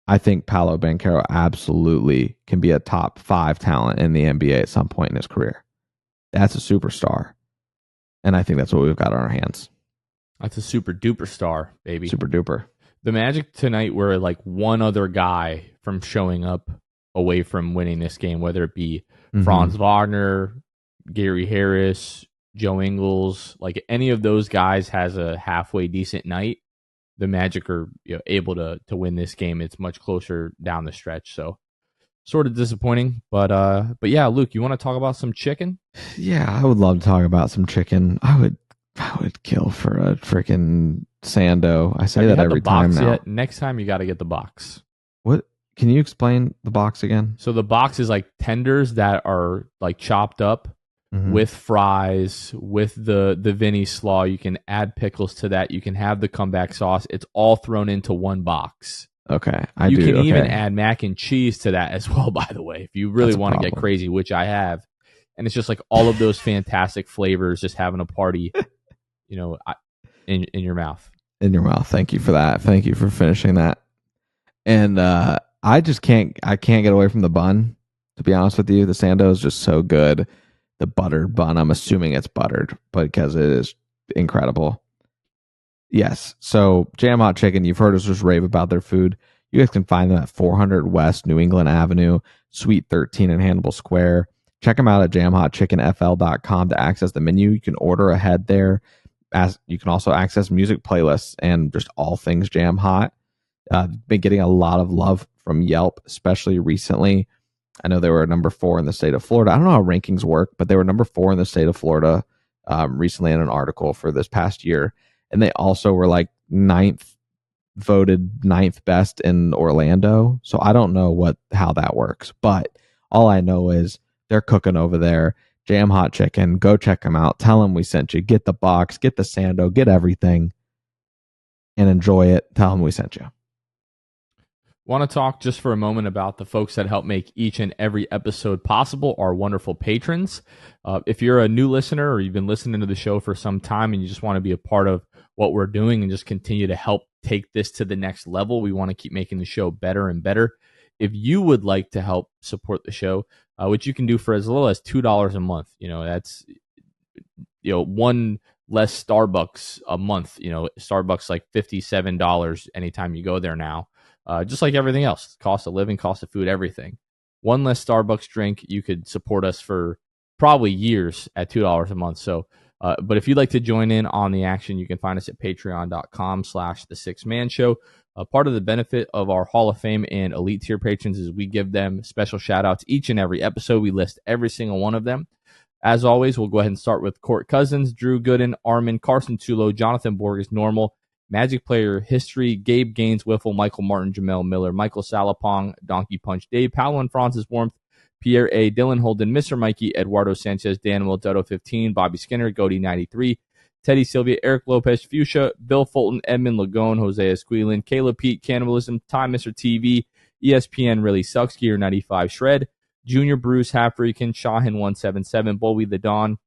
Speaker 2: I think Paolo Banchero absolutely can be a top 5 talent in the NBA at some point in his career. That's a superstar. And I think that's what we've got on our hands.
Speaker 1: That's a super duper star, baby.
Speaker 2: Super duper.
Speaker 1: The Magic tonight were like one other guy from showing up away from winning this game, whether it be Franz Wagner, Gary Harris, Joe Ingles. Like, any of those guys has a halfway decent night, the Magic are able to win this game. It's much closer down the stretch, so sort of disappointing. But yeah, Luke, you want to talk about some chicken?
Speaker 2: Yeah, I would love to talk about some chicken. I would kill for a freaking Sando. I say that every time now.
Speaker 1: Yet? Next time you got to get the box.
Speaker 2: What? Can you explain the box again?
Speaker 1: So the box is like tenders that are like chopped up with fries, with the Vinny slaw. You can add pickles to that. You can have the comeback sauce. It's all thrown into one box.
Speaker 2: Okay.
Speaker 1: You can even add mac and cheese to that as well, by the way, if you really want to get crazy, which I have. And it's just like all of those fantastic flavors just having a party, in your mouth. In your mouth.
Speaker 2: Thank you for that. Thank you for finishing that. And I can't get away from the bun, to be honest with you. The Sando is just so good. The buttered bun, I'm assuming it's buttered, but because it is incredible. Yes. So Jam Hot Chicken, you've heard us just rave about their food. You guys can find them at 400 West New England Avenue, Suite 13 in Hannibal Square. Check them out at jamhotchickenfl.com to access the menu. You can order ahead there. You can also access music playlists and just all things Jam Hot. Been getting a lot of love from Yelp, especially recently. I know they were number 4 in the state of Florida. I don't know how rankings work, but they were number 4 in the state of Florida recently in an article for this past year. And they also were like voted ninth best in Orlando. So I don't know how that works, but all I know is they're cooking over there. Jam Hot Chicken. Go check them out. Tell them we sent you. Get the box, get the Sando, get everything, and enjoy it. Tell them we sent you.
Speaker 1: Want to talk just for a moment about the folks that help make each and every episode possible, our wonderful patrons. If you're a new listener or you've been listening to the show for some time and you just want to be a part of what we're doing and just continue to help take this to the next level, we want to keep making the show better and better. If you would like to help support the show, which you can do for as little as $2 a month, that's one less Starbucks a month. Starbucks like $57 anytime you go there now. Just like everything else, cost of living, cost of food, everything. One less Starbucks drink, you could support us for probably years at $2 a month. So, but if you'd like to join in on the action, you can find us at patreon.com/the6man show. Part of the benefit of our Hall of Fame and elite tier patrons is we give them special shout outs each and every episode. We list every single one of them. As always, we'll go ahead and start with Court Cousins, Drew Gooden, Armin, Carson Tulo, Jonathan Borges, Normal, Magic Player History, Gabe Gaines, Wiffle, Michael Martin, Jamel Miller, Michael Salapong, Donkey Punch, Dave, Powell and Francis Warmth, Pierre A., Dylan Holden, Mr. Mikey, Eduardo Sanchez, Daniel Dutto 15, Bobby Skinner, Goody 93, Teddy Sylvia, Eric Lopez, Fuchsia, Bill Fulton, Edmund Lagone, Hosea Squealin, Caleb Pete, Cannibalism, Time Mr. TV, ESPN Really Sucks, Gear 95 Shred, Junior Bruce, Half-Freakin, Shahin 177, Bowie the Dawn,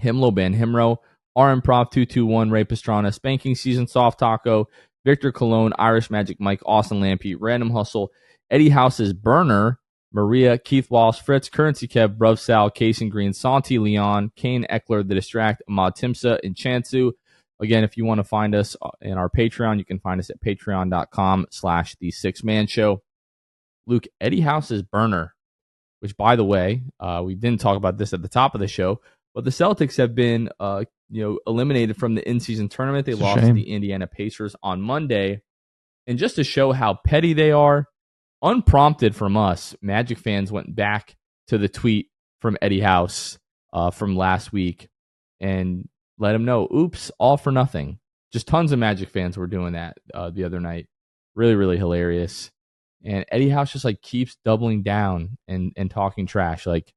Speaker 1: Himlo Ben Himro, Improv 221, Ray Pastrana, Spanking Season, Soft Taco, Victor Cologne, Irish Magic Mike, Austin Lampy, Random Hustle, Eddie House's Burner, Maria, Keith Wallace, Fritz, Currency Kev, Bruv Sal, Casey Green, Santi Leon, Kane Eckler, The Distract, Ahmad Timsa, and Chansu. Again, if you want to find us in our Patreon, you can find us at patreon.com/The Six Man Show. Luke, Eddie House's burner, which, by the way, we didn't talk about this at the top of the show, but the Celtics have been eliminated from the in-season tournament. They lost to the Indiana Pacers on Monday. And just to show how petty they are, unprompted from us, Magic fans went back to the tweet from Eddie House from last week and let him know, oops, all for nothing. Just tons of Magic fans were doing that the other night. Really, really hilarious. And Eddie House just like keeps doubling down and talking trash. Like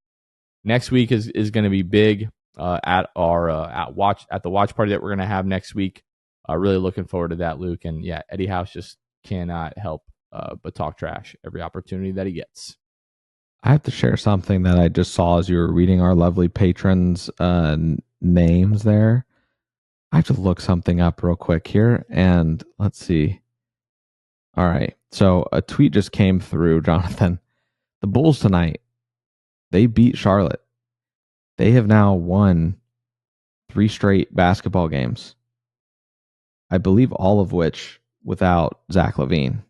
Speaker 1: next week is going to be big at our at the watch party that we're going to have next week. Really looking forward to that, Luke. And yeah, Eddie House just cannot help but talk trash every opportunity that he gets.
Speaker 2: I have to share something that I just saw as you were reading our lovely patrons' names there. I have to look something up real quick here, and let's see. All right, so a tweet just came through, Jonathan. The Bulls tonight, they beat Charlotte. They have now won 3 straight basketball games. I believe all of which without Zach LaVine.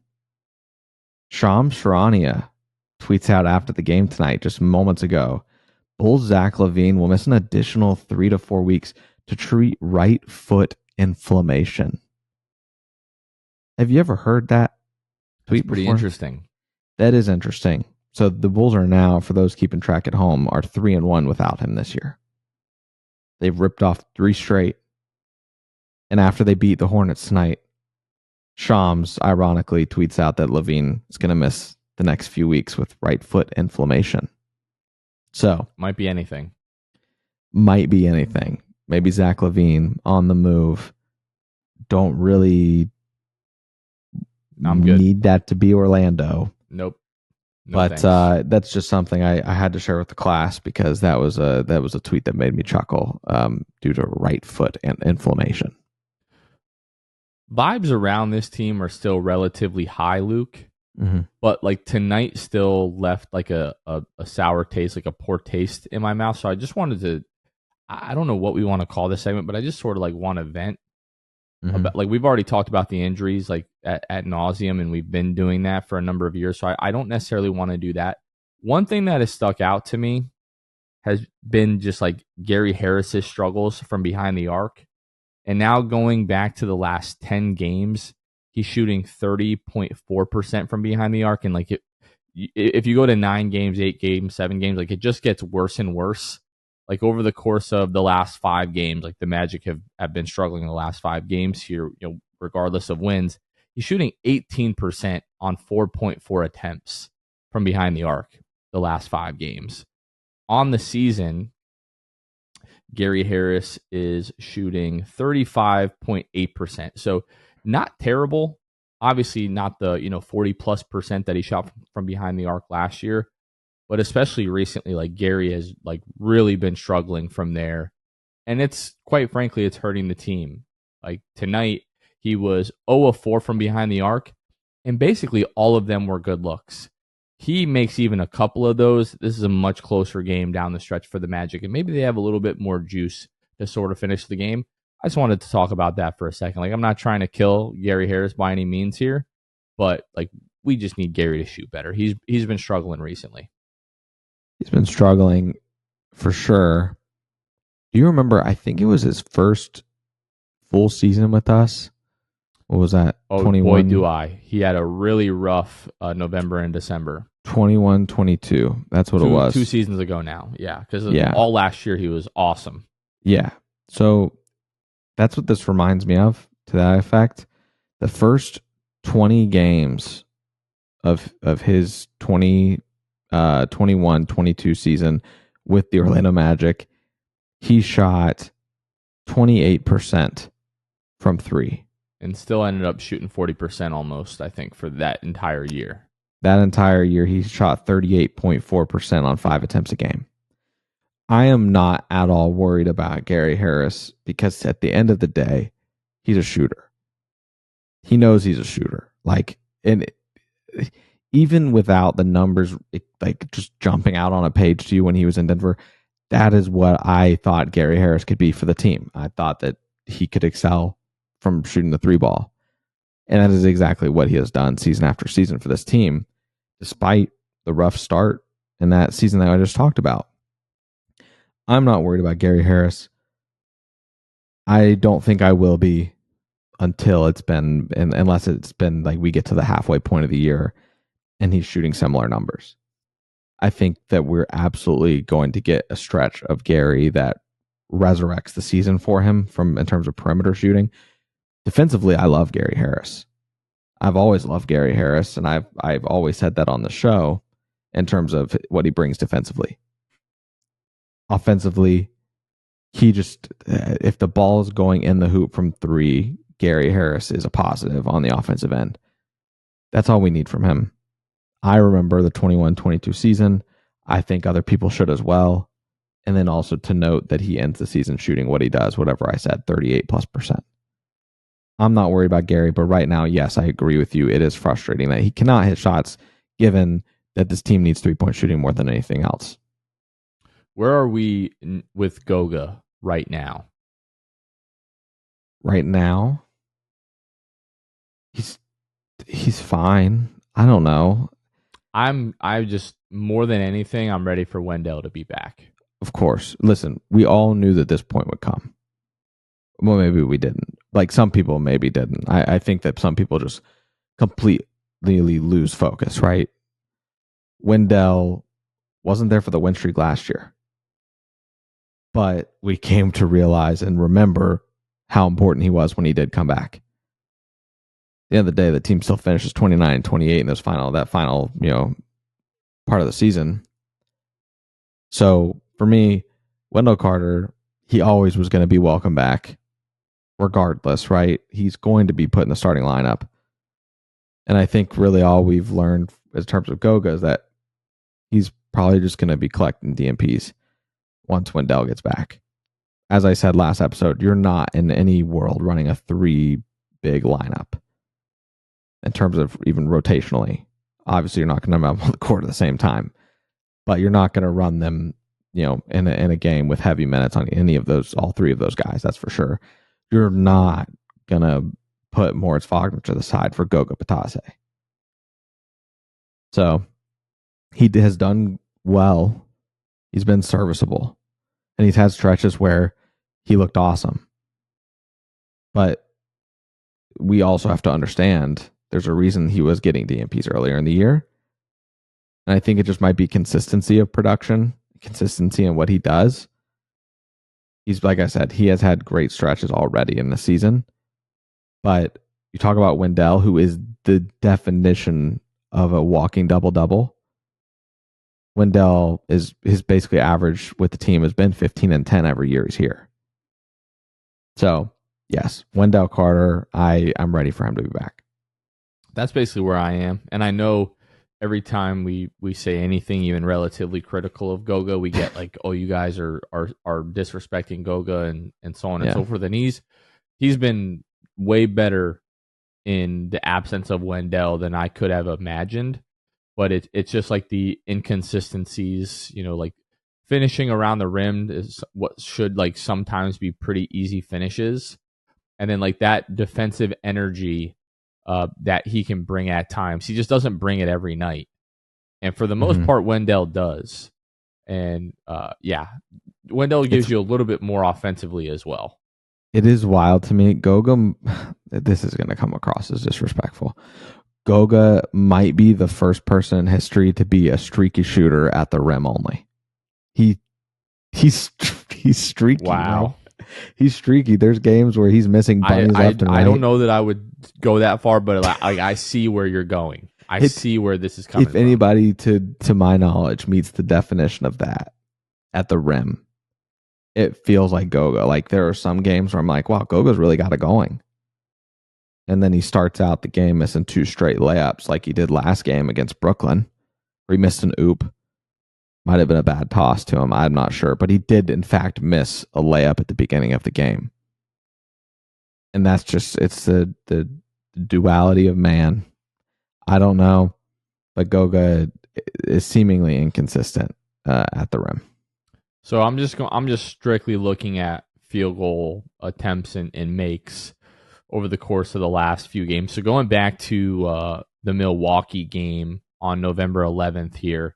Speaker 2: Shams Charania tweets out after the game tonight, just moments ago, Bulls Zach LaVine will miss an additional 3 to 4 weeks to treat right foot inflammation. Have you ever heard that tweet
Speaker 1: That's pretty
Speaker 2: before?
Speaker 1: Interesting.
Speaker 2: That is interesting. So the Bulls are now, for those keeping track at home, are 3-1 without him this year. They've ripped off 3 straight. And after they beat the Hornets tonight, Shams ironically tweets out that LaVine is going to miss the next few weeks with right foot inflammation. So
Speaker 1: might be anything.
Speaker 2: Maybe Zach LaVine on the move. Don't really need that to be Orlando.
Speaker 1: Nope.
Speaker 2: But that's just something I had to share with the class because that was a tweet that made me chuckle due to right foot and inflammation.
Speaker 1: Vibes around this team are still relatively high, Luke.
Speaker 2: Mm-hmm.
Speaker 1: But like tonight still left like a sour taste, like a poor taste in my mouth. So I just wanted to, I don't know what we want to call this segment, but I just sort of like want to vent. About, like we've already talked about the injuries like at nauseum, and we've been doing that for a number of years. So I don't necessarily want to do that. One thing that has stuck out to me has been just like Gary Harris's struggles from behind the arc. And now going back to the last 10 games, he's shooting 30.4% from behind the arc. And like if you go to 9 games, 8 games, 7 games, like it just gets worse and worse. Like over the course of the last 5 games, like the Magic have been struggling in the last 5 games here, regardless of wins. He's shooting 18% on 4.4 attempts from behind the arc the last 5 games. On the season, Gary Harris is shooting 35.8%. So not terrible. Obviously not the 40+% that he shot from behind the arc last year. But especially recently, like Gary has like really been struggling from there. And it's quite frankly, it's hurting the team. Like tonight, he was 0 of 4 from behind the arc. And basically all of them were good looks. He makes even a couple of those. This is a much closer game down the stretch for the Magic. And maybe they have a little bit more juice to sort of finish the game. I just wanted to talk about that for a second. Like I'm not trying to kill Gary Harris by any means here. But like we just need Gary to shoot better. He's been struggling recently.
Speaker 2: He's been struggling for sure. Do you remember? I think it was his first full season with us. What was that?
Speaker 1: Oh,
Speaker 2: 21?
Speaker 1: Boy, do I. He had a really rough November and December.
Speaker 2: 21, 22. That's what it was.
Speaker 1: 2 seasons ago now. Yeah, because all last year he was awesome.
Speaker 2: Yeah. So that's what this reminds me of, to that effect. The first 20 games of his 21-22 season with the Orlando Magic, he shot 28% from 3.
Speaker 1: And still ended up shooting 40% almost, I think, for that entire year.
Speaker 2: That entire year, he shot 38.4% on 5 attempts a game. I am not at all worried about Gary Harris because at the end of the day, he's a shooter. He knows he's a shooter. Like, and even without the numbers like just jumping out on a page to you when he was in Denver, that is what I thought Gary Harris could be for the team. I thought that he could excel from shooting the three ball. And that is exactly what he has done season after season for this team, despite the rough start in that season that I just talked about. I'm not worried about Gary Harris. I don't think I will be until it's been, unless it's been like we get to the halfway point of the year and he's shooting similar numbers. I think that we're absolutely going to get a stretch of Gary that resurrects the season for him in terms of perimeter shooting. Defensively, I love Gary Harris. I've always loved Gary Harris, and I've always said that on the show in terms of what he brings defensively. Offensively, he just, if the ball is going in the hoop from three, Gary Harris is a positive on the offensive end. That's all we need from him. I remember the 21-22 season. I think other people should as well. And then also to note that he ends the season shooting what he does, whatever I said, 38+%. I'm not worried about Gary, but right now, yes, I agree with you. It is frustrating that he cannot hit shots given that this team needs three-point shooting more than anything else.
Speaker 1: Where are we with Goga right now?
Speaker 2: Right now, he's fine. I don't know.
Speaker 1: I just, more than anything, I'm ready for Wendell to be back.
Speaker 2: Of course. Listen, we all knew that this point would come. Well, maybe we didn't. Like some people maybe didn't. I think that some people just completely lose focus, right? Wendell wasn't there for the win streak last year. But we came to realize and remember how important he was when he did come back. At the end of the day, the team still finishes 29-28 in that final, part of the season. So for me, Wendell Carter, he always was going to be welcome back, regardless, right? He's going to be put in the starting lineup. And I think really all we've learned in terms of Goga is that he's probably just going to be collecting DMPs once Wendell gets back. As I said last episode, you're not in any world running a three big lineup in terms of even rotationally. Obviously, you're not going to have them on the court at the same time, but you're not going to run them, in a game with heavy minutes on any of those, all three of those guys. That's for sure. You're not going to put Moritz Wagner to the side for Goga Bitadze. So he has done well. He's been serviceable. And he's had stretches where he looked awesome. But we also have to understand there's a reason he was getting DMPs earlier in the year. And I think it just might be consistency of production, consistency in what he does. He's, like I said, he has had great stretches already in the season. But you talk about Wendell, who is the definition of a walking double-double. Wendell is his basically average with the team has been 15 and 10 every year he's here. So, yes, Wendell Carter, I'm ready for him to be back.
Speaker 1: That's basically where I am. And I know every time we say anything even relatively critical of Goga, we get like, oh, you guys are disrespecting Goga and so on and so forth. And he's been way better in the absence of Wendell than I could have imagined. But it's just like the inconsistencies, like finishing around the rim is what should like sometimes be pretty easy finishes. And then like that defensive energy that he can bring at times. He just doesn't bring it every night. And for the most part, Wendell does. And Wendell gives you a little bit more offensively as well.
Speaker 2: It is wild to me. Goga, this is going to come across as disrespectful. Goga might be the first person in history to be a streaky shooter at the rim only. He's streaky.
Speaker 1: Wow.
Speaker 2: Right? He's streaky. There's games where he's missing bunnies left and right.
Speaker 1: I don't know that I would go that far, but I see where you're going. I see where this is coming from.
Speaker 2: If anybody, to my knowledge, meets the definition of that at the rim, it feels like Goga. Like there are some games where I'm like, wow, Goga's really got it going. And then he starts out the game missing 2 straight layups like he did last game against Brooklyn, where he missed an oop. Might have been a bad toss to him. I'm not sure. But he did, in fact, miss a layup at the beginning of the game. And that's just, it's the duality of man. I don't know. but Goga is seemingly inconsistent at the rim.
Speaker 1: So I'm just strictly looking at field goal attempts and makes over the course of the last few games. So going back to the Milwaukee game on November 11th here,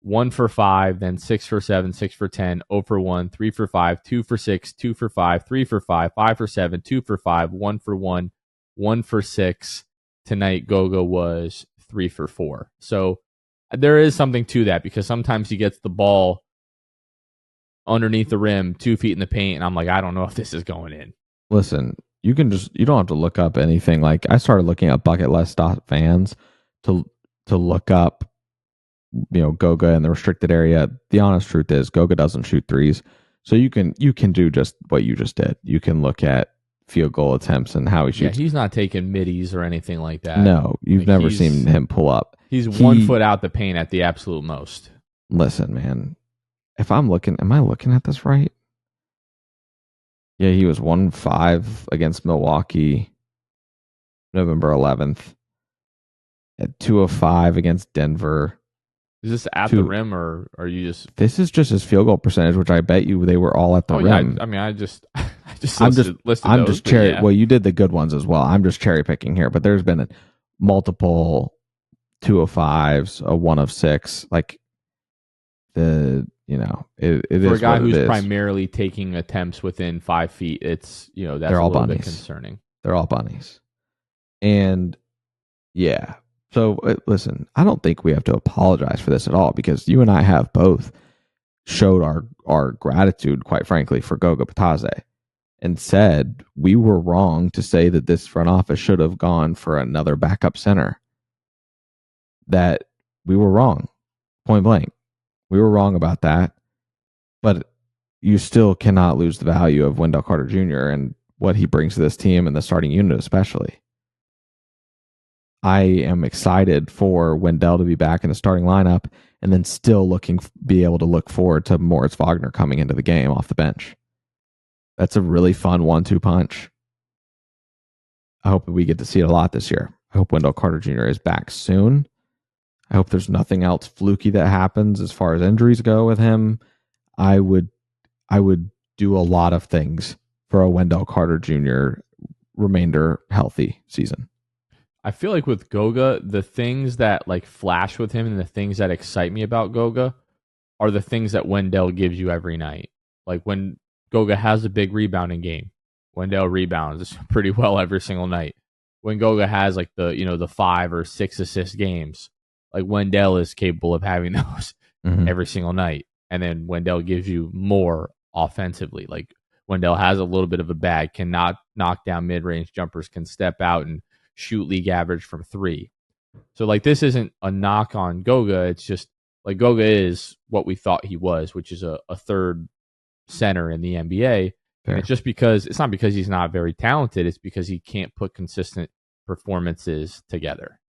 Speaker 1: 1 for 5, then 6 for 7, 6 for 10, 0 for 1, 3 for 5, 2 for 6, 2 for 5, 3 for 5, 5 for 7, 2 for 5, 1 for 1, 1 for 6. Tonight, Goga was 3 for 4. So there is something to that because sometimes he gets the ball underneath the rim, 2 feet in the paint, and I'm like, I don't know if this is going in.
Speaker 2: Listen, you don't have to look up anything. Like I started looking at bucketless.fans to look up, Goga in the restricted area. The honest truth is Goga doesn't shoot threes. So you can do just what you just did. You can look at field goal attempts and how he shoots.
Speaker 1: Yeah, he's not taking middies or anything like that.
Speaker 2: No, you've never seen him pull up.
Speaker 1: He's 1 foot out the paint at the absolute most.
Speaker 2: Listen, man. If am I looking at this right? Yeah, he was 1-5 against Milwaukee, November 11th. At 2 of 5 against Denver.
Speaker 1: Is this at the rim or are you just?
Speaker 2: This is just his field goal percentage, which I bet you they were all at the rim.
Speaker 1: Yeah, I mean, I just listed those,
Speaker 2: cherry.
Speaker 1: Yeah.
Speaker 2: Well, you did the good ones as well. I'm just cherry picking here, but there's been multiple 2 of 5s, a 1 of 6. Like it is
Speaker 1: for a guy who's primarily taking attempts within 5 feet. It's that's
Speaker 2: they're all
Speaker 1: a little
Speaker 2: bunnies.
Speaker 1: Bit concerning.
Speaker 2: They're all bunnies, and yeah. So listen, I don't think we have to apologize for this at all because you and I have both showed our gratitude, quite frankly, for Goga Bitadze and said we were wrong to say that this front office should have gone for another backup center. That we were wrong, point blank. We were wrong about that, but you still cannot lose the value of Wendell Carter Jr. and what he brings to this team and the starting unit especially. I am excited for Wendell to be back in the starting lineup and then still be able to look forward to Moritz Wagner coming into the game off the bench. That's a really fun 1-2 punch. I hope we get to see it a lot this year. I hope Wendell Carter Jr. is back soon. I hope there's nothing else fluky that happens as far as injuries go with him. I would do a lot of things for a Wendell Carter Jr. remainder healthy season.
Speaker 1: I feel like with Goga, the things that like flash with him and the things that excite me about Goga are the things that Wendell gives you every night. Like when Goga has a big rebounding game, Wendell rebounds pretty well every single night. When Goga has like the 5 or 6 assist games, like Wendell is capable of having those every single night. And then Wendell gives you more offensively. Like Wendell has a little bit of a bag, cannot knock down mid-range jumpers, can step out and shoot league average from 3. So like this isn't a knock on Goga. It's just like Goga is what we thought he was, which is a third center in the NBA. Fair. And it's just it's not because he's not very talented. It's because he can't put consistent performances together.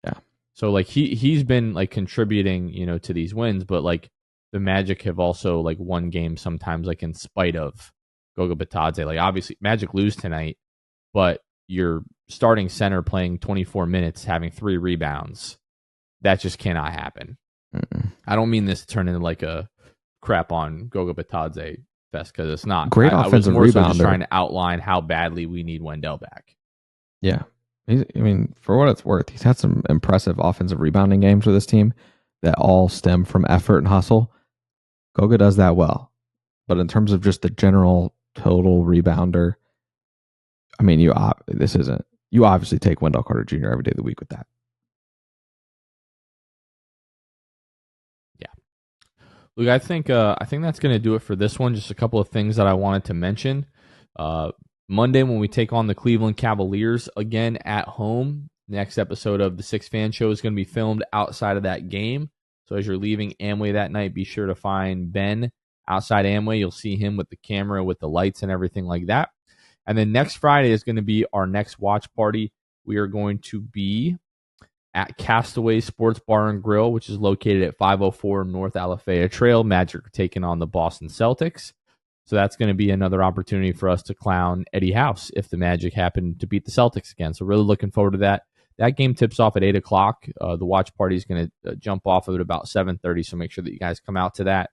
Speaker 2: Yeah. So
Speaker 1: like he's been like contributing, to these wins, but like the Magic have also like won games sometimes like in spite of Goga Bitadze. Like obviously Magic lose tonight, but your starting center playing 24 minutes, having 3 rebounds, that just cannot happen.
Speaker 2: Mm-mm.
Speaker 1: I don't mean this to turn into like a crap on Goga Bitadze fest because it's not.
Speaker 2: Great offensive rebounder. I was more so
Speaker 1: just trying to outline how badly we need Wendell back.
Speaker 2: Yeah. For what it's worth, he's had some impressive offensive rebounding games with this team that all stem from effort and hustle. Goga does that well. But in terms of just the general total rebounder, you obviously take Wendell Carter Jr. every day of the week with that.
Speaker 1: Yeah. Look, I think that's going to do it for this one. Just a couple of things that I wanted to mention. Monday when we take on the Cleveland Cavaliers again at home. Next episode of the Six Fan Show is going to be filmed outside of that game. So as you're leaving Amway that night, be sure to find Ben outside Amway. You'll see him with the camera, with the lights and everything like that. And then next Friday is going to be our next watch party. We are going to be at Castaway Sports Bar and Grill, which is located at 504 North Alafaya Trail. Magic are taking on the Boston Celtics. So that's going to be another opportunity for us to clown Eddie House if the Magic happen to beat the Celtics again. So really looking forward to that. That game tips off at 8 o'clock. The watch party is going to jump off of it about 7:30, so make sure that you guys come out to that.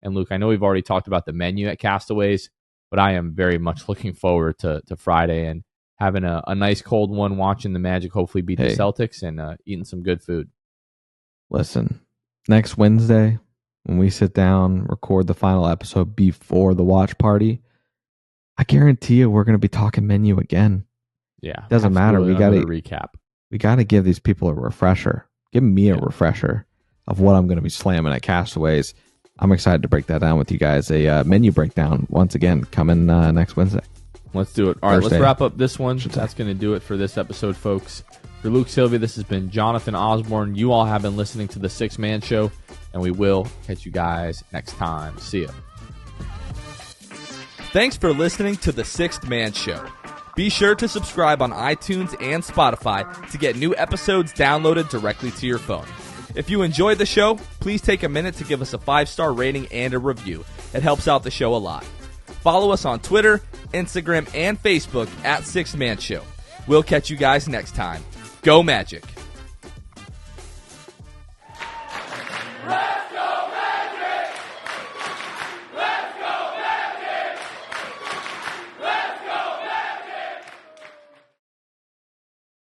Speaker 1: And Luke, I know we've already talked about the menu at Castaways, but I am very much looking forward to Friday and having a nice cold one, watching the Magic hopefully beat the Celtics, and eating some good food.
Speaker 2: Listen, next Wednesday, when we sit down, record the final episode before the watch party, I guarantee you we're going to be talking menu again.
Speaker 1: Yeah.
Speaker 2: Doesn't matter. We got to
Speaker 1: recap.
Speaker 2: We got to give these people a refresher. Give me a refresher of what I'm going to be slamming at Castaways. I'm excited to break that down with you guys. A menu breakdown, once again, coming next Wednesday.
Speaker 1: Let's do it. All right, let's wrap up this one. That's going to do it for this episode, folks. For Luke Sylvia, this has been Jonathan Osborne. You all have been listening to The Sixth Man Show, and we will catch you guys next time. See ya.
Speaker 3: Thanks for listening to The Sixth Man Show. Be sure to subscribe on iTunes and Spotify to get new episodes downloaded directly to your phone. If you enjoyed the show, please take a minute to give us a 5-star rating and a review. It helps out the show a lot. Follow us on Twitter, Instagram, and Facebook at Sixth Man Show. We'll catch you guys next time. Go Magic!